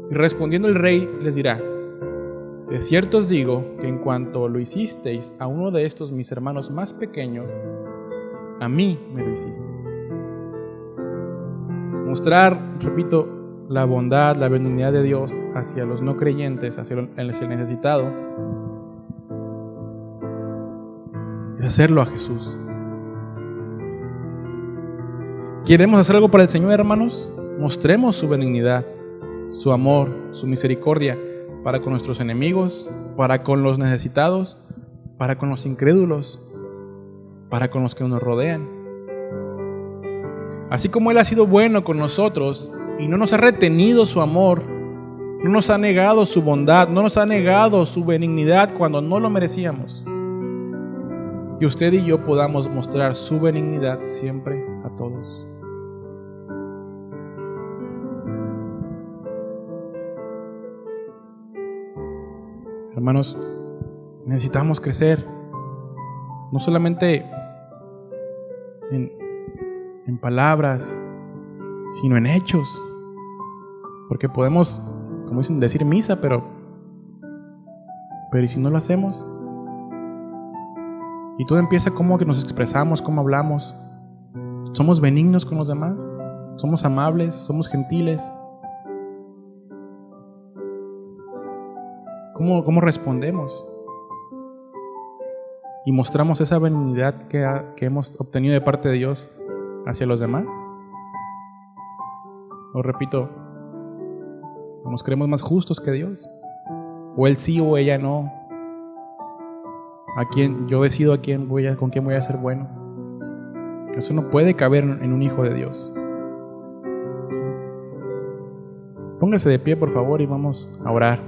Y respondiendo el rey les dirá: de cierto os digo que en cuanto lo hicisteis a uno de estos mis hermanos más pequeños, a mí me lo hicisteis. Mostrar, repito, la bondad, la benignidad de Dios hacia los no creyentes, hacia el necesitado, es hacerlo a Jesús. ¿Queremos hacer algo para el Señor, hermanos? Mostremos su benignidad, su amor, su misericordia para con nuestros enemigos, para con los necesitados, para con los incrédulos, para con los que nos rodean. Así como Él ha sido bueno con nosotros y no nos ha retenido su amor, no nos ha negado su bondad, no nos ha negado su benignidad cuando no lo merecíamos, que usted y yo podamos mostrar su benignidad siempre a todos. Hermanos, necesitamos crecer, no solamente en palabras, sino en hechos, porque podemos, como dicen, decir misa, pero ¿y si no lo hacemos? Y todo empieza como que nos expresamos, cómo hablamos. ¿Somos benignos con los demás? ¿Somos amables? ¿Somos gentiles? ¿Cómo respondemos? ¿Y mostramos esa benignidad que hemos obtenido de parte de Dios hacia los demás? Os repito, ¿nos creemos más justos que Dios? ¿O Él sí o ella no? Yo decido con quién voy a ser bueno. Eso no puede caber en un hijo de Dios. Póngase de pie, por favor, y vamos a orar.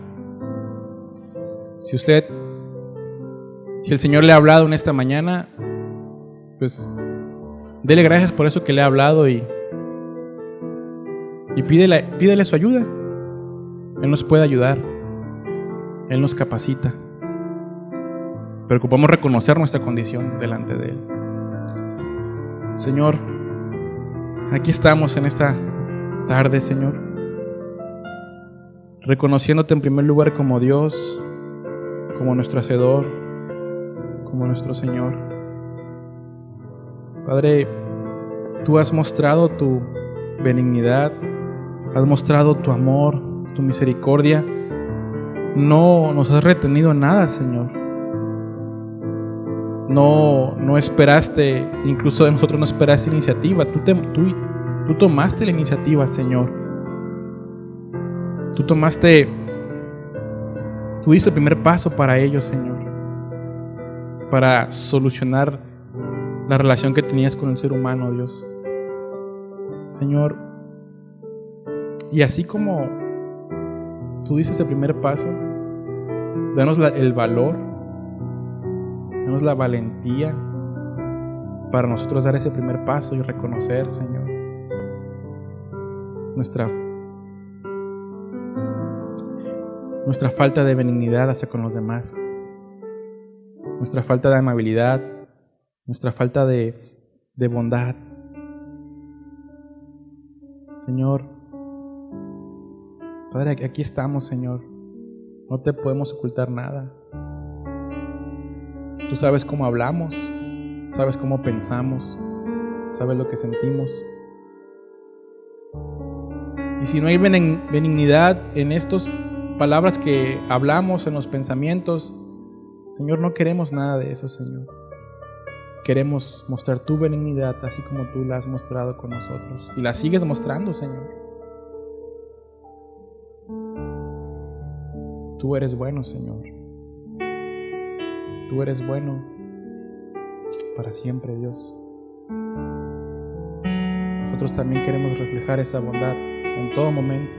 Si el Señor le ha hablado en esta mañana, pues dele gracias por eso que le ha hablado y pídele su ayuda. Él nos puede ayudar. Él nos capacita. Pero ocupamos reconocer nuestra condición delante de Él. Señor, aquí estamos en esta tarde, Señor, reconociéndote en primer lugar como Dios, como nuestro Hacedor, como nuestro Señor. Padre, tú has mostrado tu benignidad, has mostrado tu amor, tu misericordia. No nos has retenido nada, Señor. No esperaste, incluso de nosotros no esperaste iniciativa. Tú tomaste la iniciativa, Señor. Tú diste el primer paso para ellos, Señor, para solucionar la relación que tenías con el ser humano, Dios. Señor, y así como tú dices el primer paso, danos el valor, danos la valentía para nosotros dar ese primer paso y reconocer, Señor, nuestra falta de benignidad hacia con los demás, nuestra falta de amabilidad, nuestra falta de bondad. Señor, Padre, aquí estamos, Señor. No te podemos ocultar nada. Tú sabes cómo hablamos, sabes cómo pensamos, sabes lo que sentimos. Y si no hay benignidad en estas palabras que hablamos, en los pensamientos, Señor, no queremos nada de eso, Señor. Queremos mostrar tu benignidad así como tú la has mostrado con nosotros y la sigues mostrando, Señor. Tú eres bueno, Señor. Tú eres bueno para siempre, Dios. Nosotros también queremos reflejar esa bondad en todo momento.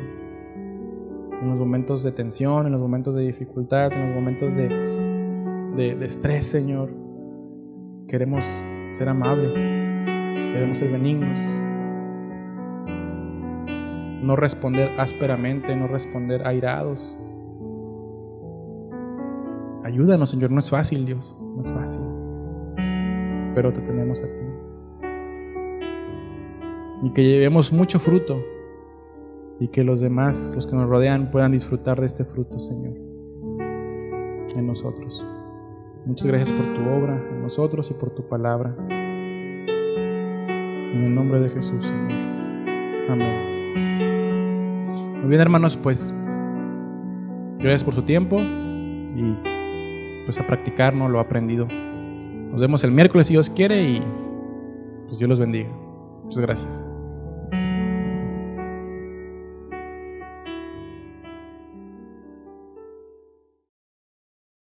En los momentos de tensión, en los momentos de dificultad, en los momentos de estrés, Señor. Queremos ser amables, queremos ser benignos. No responder ásperamente, no responder airados. Ayúdanos, Señor, no es fácil, Dios, no es fácil. Pero te tenemos a ti. Y que llevemos mucho fruto y que los demás, los que nos rodean, puedan disfrutar de este fruto, Señor, en nosotros. Muchas gracias por tu obra en nosotros y por tu palabra. En el nombre de Jesús, Señor. Amén. Muy bien, hermanos, pues gracias por su tiempo y pues a practicar, ¿no?, lo aprendido. Nos vemos el miércoles si Dios quiere y pues Dios los bendiga. Muchas gracias.